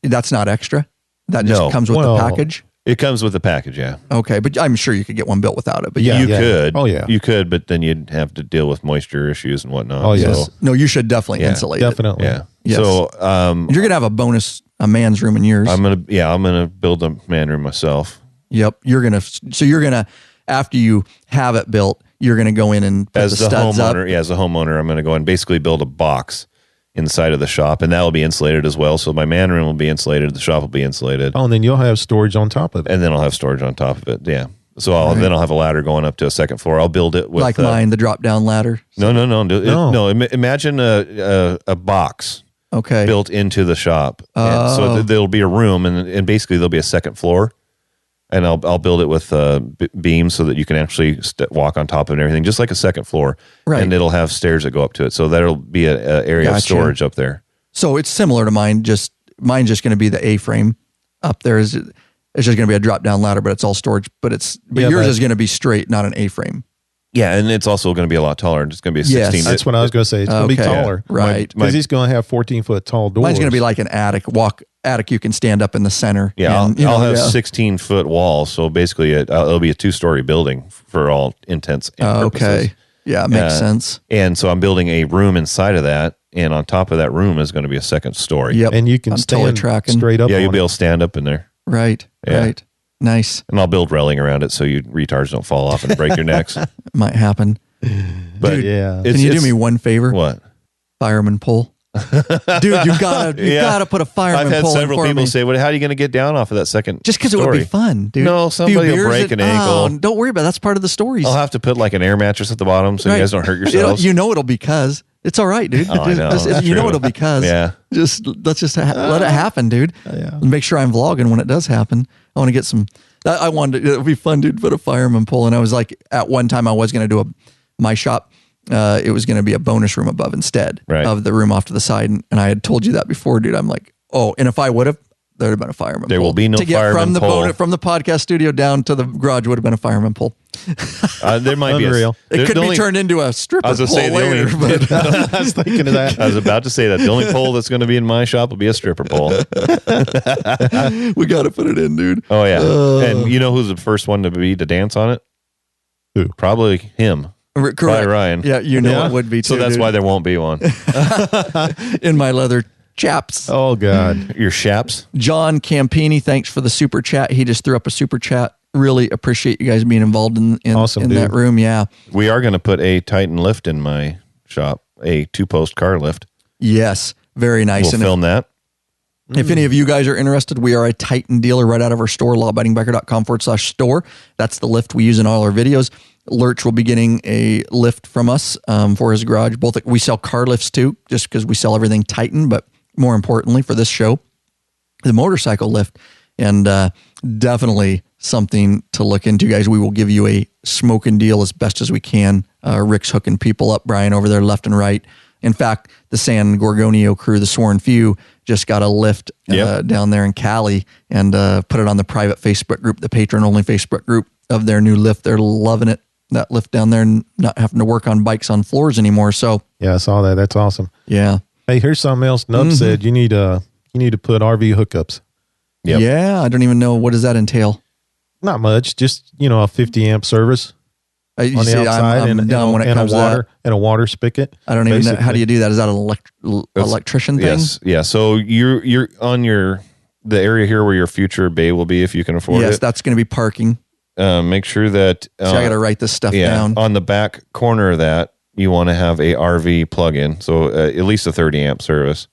That's not extra. That just No. comes with Well, the package. it comes with the package. Yeah, Okay, but I'm sure you could get one built without it. But Yeah. you could. Oh, yeah. you could, but then you'd have to deal with moisture issues and whatnot. Oh, yes. So, no, you should definitely Yeah, insulate it. Definitely. yeah. Yes. So You're gonna have a man's room in yours. I'm gonna build a man room myself. Yep. You're gonna after you have it built, you're gonna go in and put As the the studs up. homeowner, as a homeowner, I'm going to go and basically build a box inside of the shop, and that will be insulated as well. So my man room will be insulated, the shop will be insulated, Oh, and then you'll have storage on top of it. and then I'll have storage on top of it. Yeah. So then I'll have a ladder going up to a second floor. I'll build it with Like mine, the drop down ladder. No. No. Imagine a box Okay. built into the shop, and so there'll be a room, and basically there'll be a second floor. And I'll build it with beams so that you can actually walk on top of it and everything, just like a second floor. Right. And it'll have stairs that go up to it. So that'll be an area of Gotcha. storage up there. So it's similar to mine. Mine's just going to be the A-frame up there. It's just going to be a drop down ladder, but it's all storage. But yours is going to be straight, not an A-frame. Yeah, and it's also going to be a lot taller. It's going to be a 16. That's what I was going to say. It's going to be taller. Right. Because he's going to have 14-foot tall doors. Mine's going to be like an attic you can stand up in the center. Yeah, I'll have 16-foot walls. So basically, it'll be a 2-story building for all intents and purposes. Okay. Yeah, makes sense. And so I'm building a room inside of that. And on top of that room is going to be a second story. Yep. And you can stand straight up. Yeah, you'll be able to stand up in there. Right. Yeah. Right. Nice. And I'll build railing around it so you retards don't fall off and break your necks. Might happen. But Dude, yeah. Can you do me one favor? What? Fireman pole. Dude, you gotta put a fireman pole. I've had several in for people me. say, "Well, how are you going to get down off of that second?" Just because it would be fun, dude. No, somebody will break an ankle. Oh, don't worry about it. That's part of the stories. I'll have to put like an air mattress at the bottom so you guys don't hurt yourselves. It'll be cuz. It's all right, dude. Oh, I know. You know it'll be cuz. Yeah. Let's just let it happen, dude. Yeah. And make sure I'm vlogging when it does happen. I want to get some. I wanted it would be fun, dude. Put a fireman pole, and I was like, at one time I was going to do my shop. It was going to be a bonus room above instead of the room off to the side. And I had told you that before, dude. I'm like, oh, and if I would have, there would have been a fireman pole. There will be no to get fireman pole. From the podcast studio down to the garage would have been a fireman pole. There might Unreal. be It could be turned into a stripper I was pole gonna say later. But I was thinking of that. I was about to say that the only pole that's going to be in my shop will be a stripper pole. we got to put it in, dude. Oh yeah, and you know who's the first one to dance on it? Who? Probably him. Correct. Probably Ryan. Yeah, it would be too. So that's dude. why there won't be one. In my leather chaps. Oh, God. Your shaps. John Campini, thanks for the super chat. He just threw up a super chat. Really appreciate you guys being involved in Awesome, that room. Yeah. We are going to put a Titan lift in my shop, a 2-post car lift. Yes. Very nice. We'll film that. If any of you guys are interested, we are a Titan dealer right out of our store, lawabidingbiker.com/store. That's the lift we use in all our videos. Lurch will be getting a lift from us for his garage. We sell car lifts too, just because we sell everything Titan, but more importantly for this show, the motorcycle lift. And definitely something to look into, guys. We will give you a smoking deal as best as we can. Rick's hooking people up, Brian, over there left and right. In fact, the San Gorgonio crew, the Sworn Few, just got a lift down there in Cali and put it on the private Facebook group, the Patron-only Facebook group of their new lift. They're loving it, that lift down there, and not having to work on bikes on floors anymore. So yeah, I saw that. That's awesome. Yeah. Hey, here's something else. Nub said you need to put RV hookups. Yep. Yeah, I don't even know. What does that entail? Not much, just a 50 amp service on the outside I'm dumb when it comes to that. And a water spigot. I don't even know. How do you do that? Is that an electrician thing? Yes. Yeah. So you're on the area here where your future bay will be if you can afford it. Yes, that's going to be parking. Make sure that So I got to write this stuff down. On the back corner of that, you want to have a RV plug-in. So at least a 30 amp service.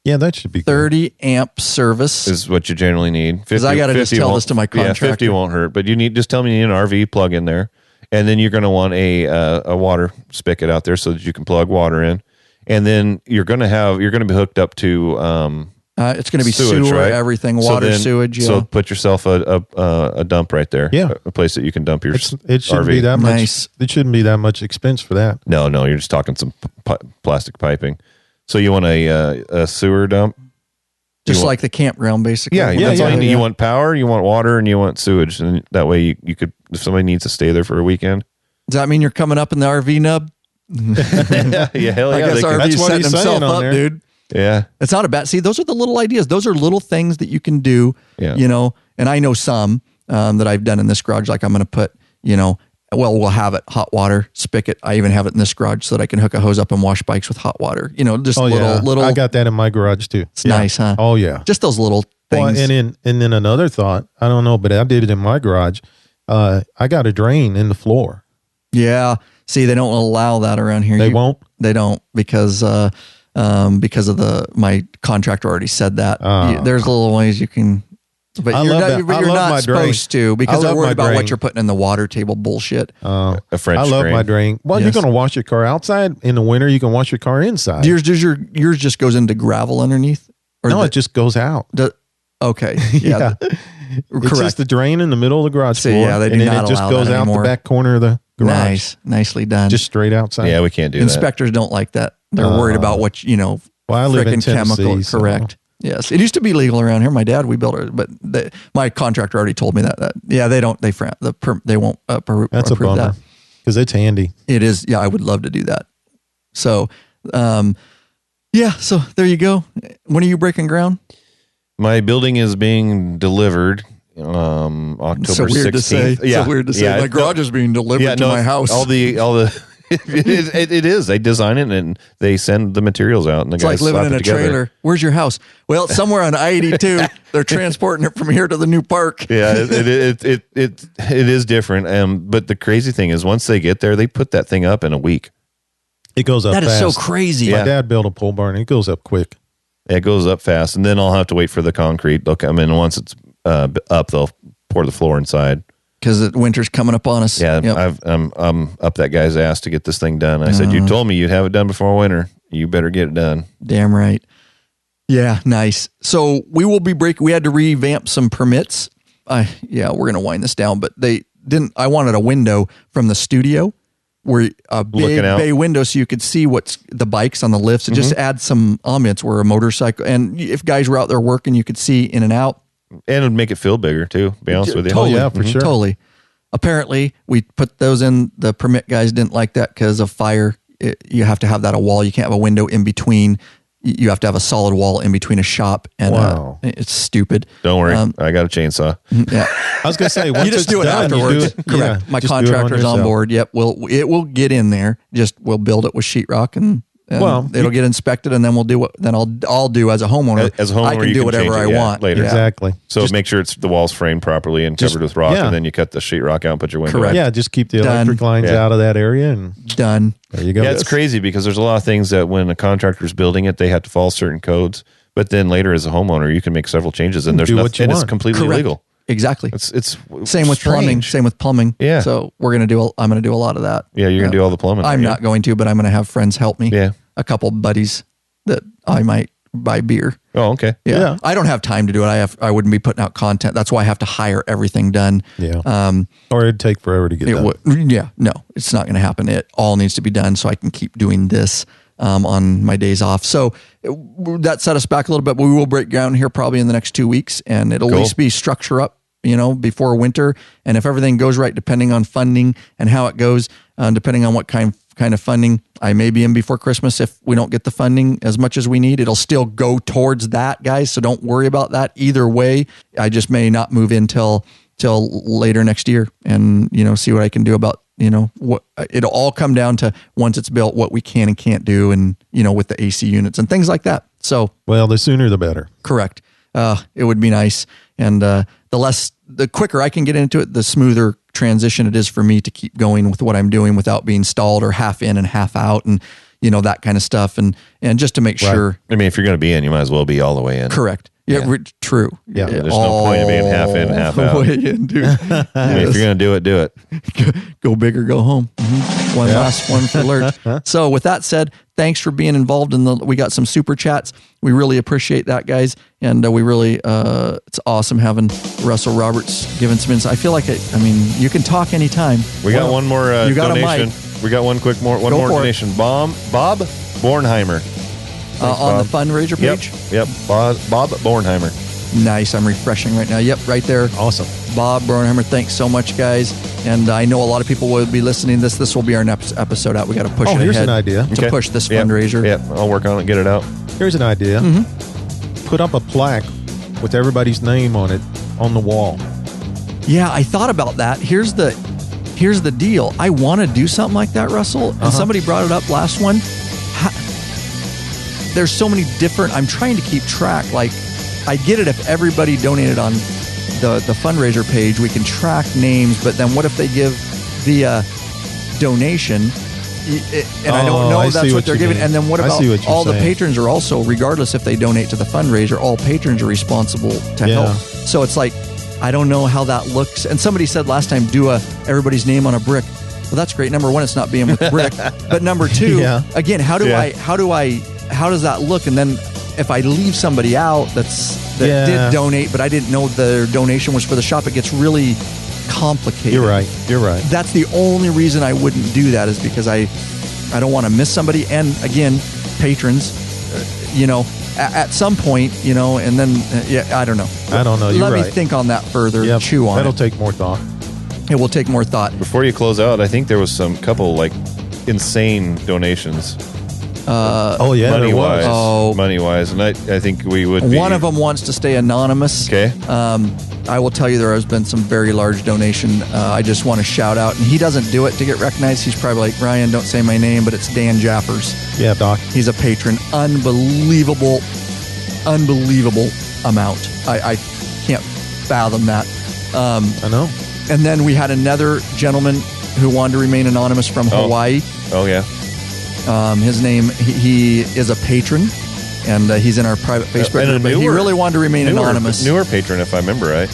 Yeah, that should be 30 amp service is what you generally need. Because I got to just tell this to my contractor. Yeah, 50 won't hurt, but just tell me you need an RV plug in there, and then you're going to want a water spigot out there so that you can plug water in, and then you're going to be hooked up to it's going to be sewage, sewer, right? everything, water, sewage. Yeah. So put yourself a dump right there. Yeah, a place that you can dump your it shouldn't RV. Be that much. Nice. It shouldn't be that much expense for that. No, you're just talking some plastic piping. So you want a sewer dump. Just like the campground, basically. Yeah, that's all you need. You want power, you want water, and you want sewage. And that way you could, if somebody needs to stay there for a weekend. Does that mean you're coming up in the RV nub? Yeah, hell yeah. I guess RV's setting himself up, there. dude. Yeah. It's not a bad, see, those are the little ideas. Those are little things that you can do, and I know some that I've done in this garage. Like I'm going to put, we'll have it hot water spigot. I even have it in this garage so that I can hook a hose up and wash bikes with hot water. Just little. I got that in my garage too. It's nice, huh? Oh yeah. Just those little things. Well, and then another thought. I don't know, but I did it in my garage. I got a drain in the floor. Yeah. See, they don't allow that around here. They won't. They don't because of my contractor already said that. There's little ways you can. But you're not supposed to because they're worried about what you're putting in the water table bullshit. A French I love drain. my drain. Well, you're going to wash your car outside. In the winter, you can wash your car inside. Yours just goes into gravel underneath? Or it just goes out. Okay. Yeah. It's just the drain in the middle of the garage floor. Yeah, they do and then not it just allow goes that out anymore. the back corner of the garage. Nicely done. Just straight outside. Yeah, we can't do Inspectors don't like that. They're worried about what, Well, I live in frickin' Tennessee. chemical. Correct. Yes, it used to be legal around here. My dad, we built it, but my contractor already told me that yeah, they don't, they frown, they won't approve That's a bummer that. because it's handy. It is. Yeah, I would love to do that. So, yeah, so there you go. When are you breaking ground? My building is being delivered October 16th. So weird to say. Yeah. So weird to say. Yeah, My garage is being delivered to my house. All the it is. They design it and they send the materials out, and the It's guys like living slap in it a together. trailer. Where's your house? Well, it's somewhere on I-82. They're transporting it from here to the new park. Yeah, it is different. But the crazy thing is, once they get there, they put that thing up in a week. It goes up That is fast. so crazy. My Yeah. dad built a pole barn. It goes up quick. It goes up fast, and then I'll have to wait for the concrete. They'll come in, and once it's up, they'll pour the floor inside. Because the winter's coming up on us. Yeah, Yep. I'm up that guy's ass to get this thing done. I said, you told me you'd have it done before winter. You better get it done. Damn right. Yeah, nice. So we will be we had to revamp some permits. We're going to wind this down, but I wanted a window from the studio where a big Looking out. bay window so you could see what's the bikes on the lifts and just add some ambience where a motorcycle, and if guys were out there working, you could see in and out. And it'd make it feel bigger too, to be honest with you. Totally. yeah, for sure. Totally. Apparently, we put those in. The permit guys didn't like that because of fire. You have to have that a wall. You can't have a window in between. You have to have a solid wall in between a shop. And Wow. it's stupid. Don't worry. I got a chainsaw. Yeah. I was going to say, once You just it's do it done, you afterwards. do it- Correct. yeah, My just do it contractor's on yourself. board. Yep. It will get in there. We'll build it with sheetrock and Well, it'll get inspected, and then we'll do what I'll do as a homeowner. As a homeowner, I can you do can whatever change I it, yeah, want later. Yeah. Exactly. So make sure the wall's framed properly and covered with rock, and then you cut the sheetrock out and put your window Correct. in. Yeah, just keep the Done. electric lines Yeah. out of that area, and Done. there you go. Yeah, it's crazy because there's a lot of things that when a contractor's building it, they have to follow certain codes. But then later, as a homeowner, you can make several changes, and there's Do what nothing, you and it's want. completely Correct. legal. Exactly. It's Same with plumbing. strange. Same with plumbing. Yeah. So I'm going to do a lot of that. Yeah, you're gonna do all the plumbing. I'm aren't you? not going to, but I'm going to have friends help me. Yeah. A couple buddies that I might buy beer. Oh, okay. Yeah. I don't have time to do it. I wouldn't be putting out content. That's why I have to hire everything done. Yeah. Or it'd take forever to get done. No, it's not going to happen. It all needs to be done so I can keep doing this on my days off. So that set us back a little bit, but we will break ground here probably in the next 2 weeks, and it'll at least be structure up, before winter. And if everything goes right, depending on funding and how it goes, depending on what kind of funding, I may be in before Christmas. If we don't get the funding as much as we need, it'll still go towards that, guys. So don't worry about that either way. I just may not move in till later next year, and see what I can do about what it'll all come down to once it's built, what we can and can't do, and with the AC units and things like that. So Well, the sooner the better. correct. It would be nice, and the quicker I can get into it, the smoother transition it is for me to keep going with what I'm doing without being stalled or half in and half out, and that kind of stuff, and just to make sure. I mean, if you're going to be in, you might as well be all the way in. Correct. Yeah, true. Yeah, There's no point in being half in, half the out. way in, dude. I mean, if you're going to do it. Go big or go home. One last one for Lurch. So with that said, thanks for being involved we got some super chats. We really appreciate that, guys. And we really, it's awesome having Russell Roberts giving some insight. I feel like, you can talk anytime. We got one more you got a donation. mic. We got one more Go for it. donation. Bob Bornheimer. On the fundraiser page. Yep. Bob Bornheimer. Nice. I'm refreshing right now. Yep, right there. Awesome. Bob Bornheimer, thanks so much, guys. And I know a lot of people will be listening to this. This will be our next episode out. We got to push it here's ahead an idea. to push this fundraiser. Yep. I'll work on it, get it out. Here's an idea. Put up a plaque with everybody's name on it on the wall. Yeah, I thought about that. Here's the deal. I want to do something like that, Russell. And somebody brought it up last one. There's so many different. I'm trying to keep track. Like, I get it if everybody donated on the fundraiser page, we can track names. But then what if they give via donation? And I don't know I if that's see what what they're you giving. mean. And then what I about see what you're all the saying. patrons are also, regardless if they donate to the fundraiser, all patrons are responsible to Yeah. help. So it's like, I don't know how that looks. And somebody said last time, do everybody's name on a brick. Well, that's great. Number one, it's not being with brick. But number two, Yeah. again, how does that look? And then if I leave somebody out that did donate, but I didn't know their donation was for the shop, it gets really complicated. You're right. That's the only reason I wouldn't do that, is because I don't want to miss somebody. And again, patrons, at some point, and then I don't know. I don't know. You're Let right. me think on that further. Yep, Chew on that'll it. take more thought. It will take more thought. Before you close out, I think there was some couple like insane donations. Oh yeah, money there was. wise, Oh. money wise, and I think we would. Be, One of them wants to stay anonymous. Okay. I will tell you there has been some very large donation. I just want to shout out, and he doesn't do it to get recognized. He's probably like, Ryan, don't say my name, but it's Dan Jaffers. Yeah, Doc. He's a patron. Unbelievable amount. I can't fathom that. I know. And then we had another gentleman who wanted to remain anonymous from Hawaii. Oh yeah. His name, he is a patron, and he's in our private Facebook and a group, but he newer- really wanted to remain anonymous. Newer patron, if I remember right.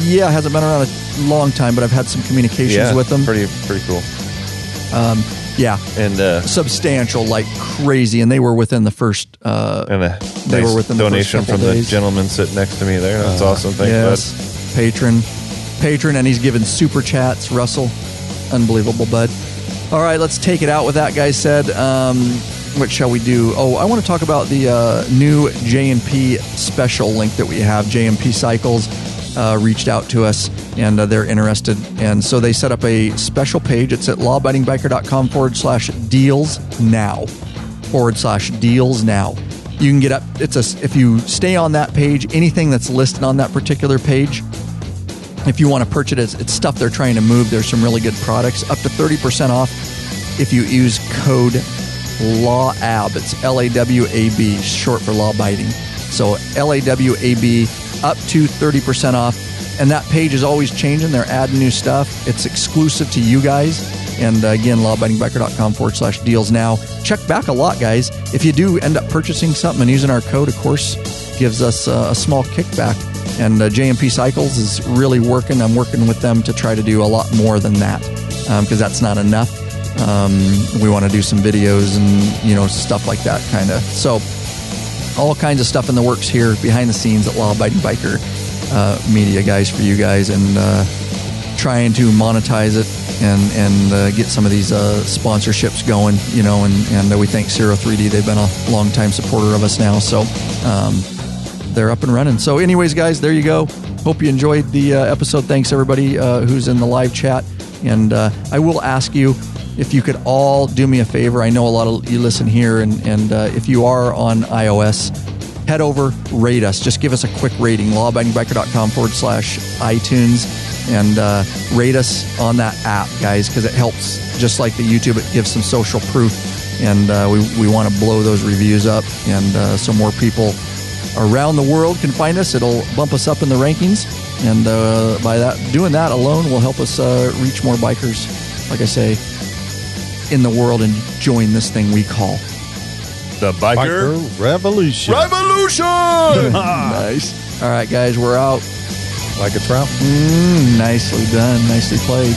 Yeah, hasn't been around a long time, but I've had some communications with him. Pretty cool. Yeah, And substantial, like crazy, and they were within the first. and a They nice were within the first donation couple from days. the gentleman sitting next to me there. That's awesome. Thanks, Yes, patron, and he's given super chats. Russell, unbelievable, bud. All right, let's take it out with that guy said. What shall we do? Oh, I want to talk about the new J&P special link that we have. J&P Cycles reached out to us, and they're interested. And so they set up a special page. It's at lawabidingbiker.com/deals now. You can get up. If you stay on that page, anything that's listed on that particular page, if you want to purchase it, it's stuff they're trying to move. There's some really good products, up to 30% off if you use code LAWAB. It's LAWAB, short for law abiding. So LAWAB, up to 30% off. And that page is always changing. They're adding new stuff. It's exclusive to you guys. And again, lawabidingbiker.com/deals now. Check back a lot, guys. If you do end up purchasing something and using our code, of course, gives us a small kickback. And J&P Cycles is really working. I'm working with them to try to do a lot more than that, because that's not enough. We want to do some videos and stuff like that, kind of. So all kinds of stuff in the works here behind the scenes at Law Abiding Biker Media, guys, for you guys, and trying to monetize it and get some of these sponsorships going. And we thank 03D. They've been a long time supporter of us now. So. They're up and running. So anyways, guys, there you go. Hope you enjoyed the episode. Thanks, everybody who's in the live chat. And I will ask you if you could all do me a favor. I know a lot of you listen here, and if you are on iOS, head over, rate us. Just give us a quick rating, lawabidingbiker.com/iTunes, and rate us on that app, guys, because it helps. Just like the YouTube, it gives some social proof, and we want to blow those reviews up, and so more people around the world can find us. It'll bump us up in the rankings, and by doing that alone will help us reach more bikers, like I say, in the world, and join this thing we call the Biker Revolution. Nice. All right, guys, we're out. Like a trout. Nicely done, nicely played.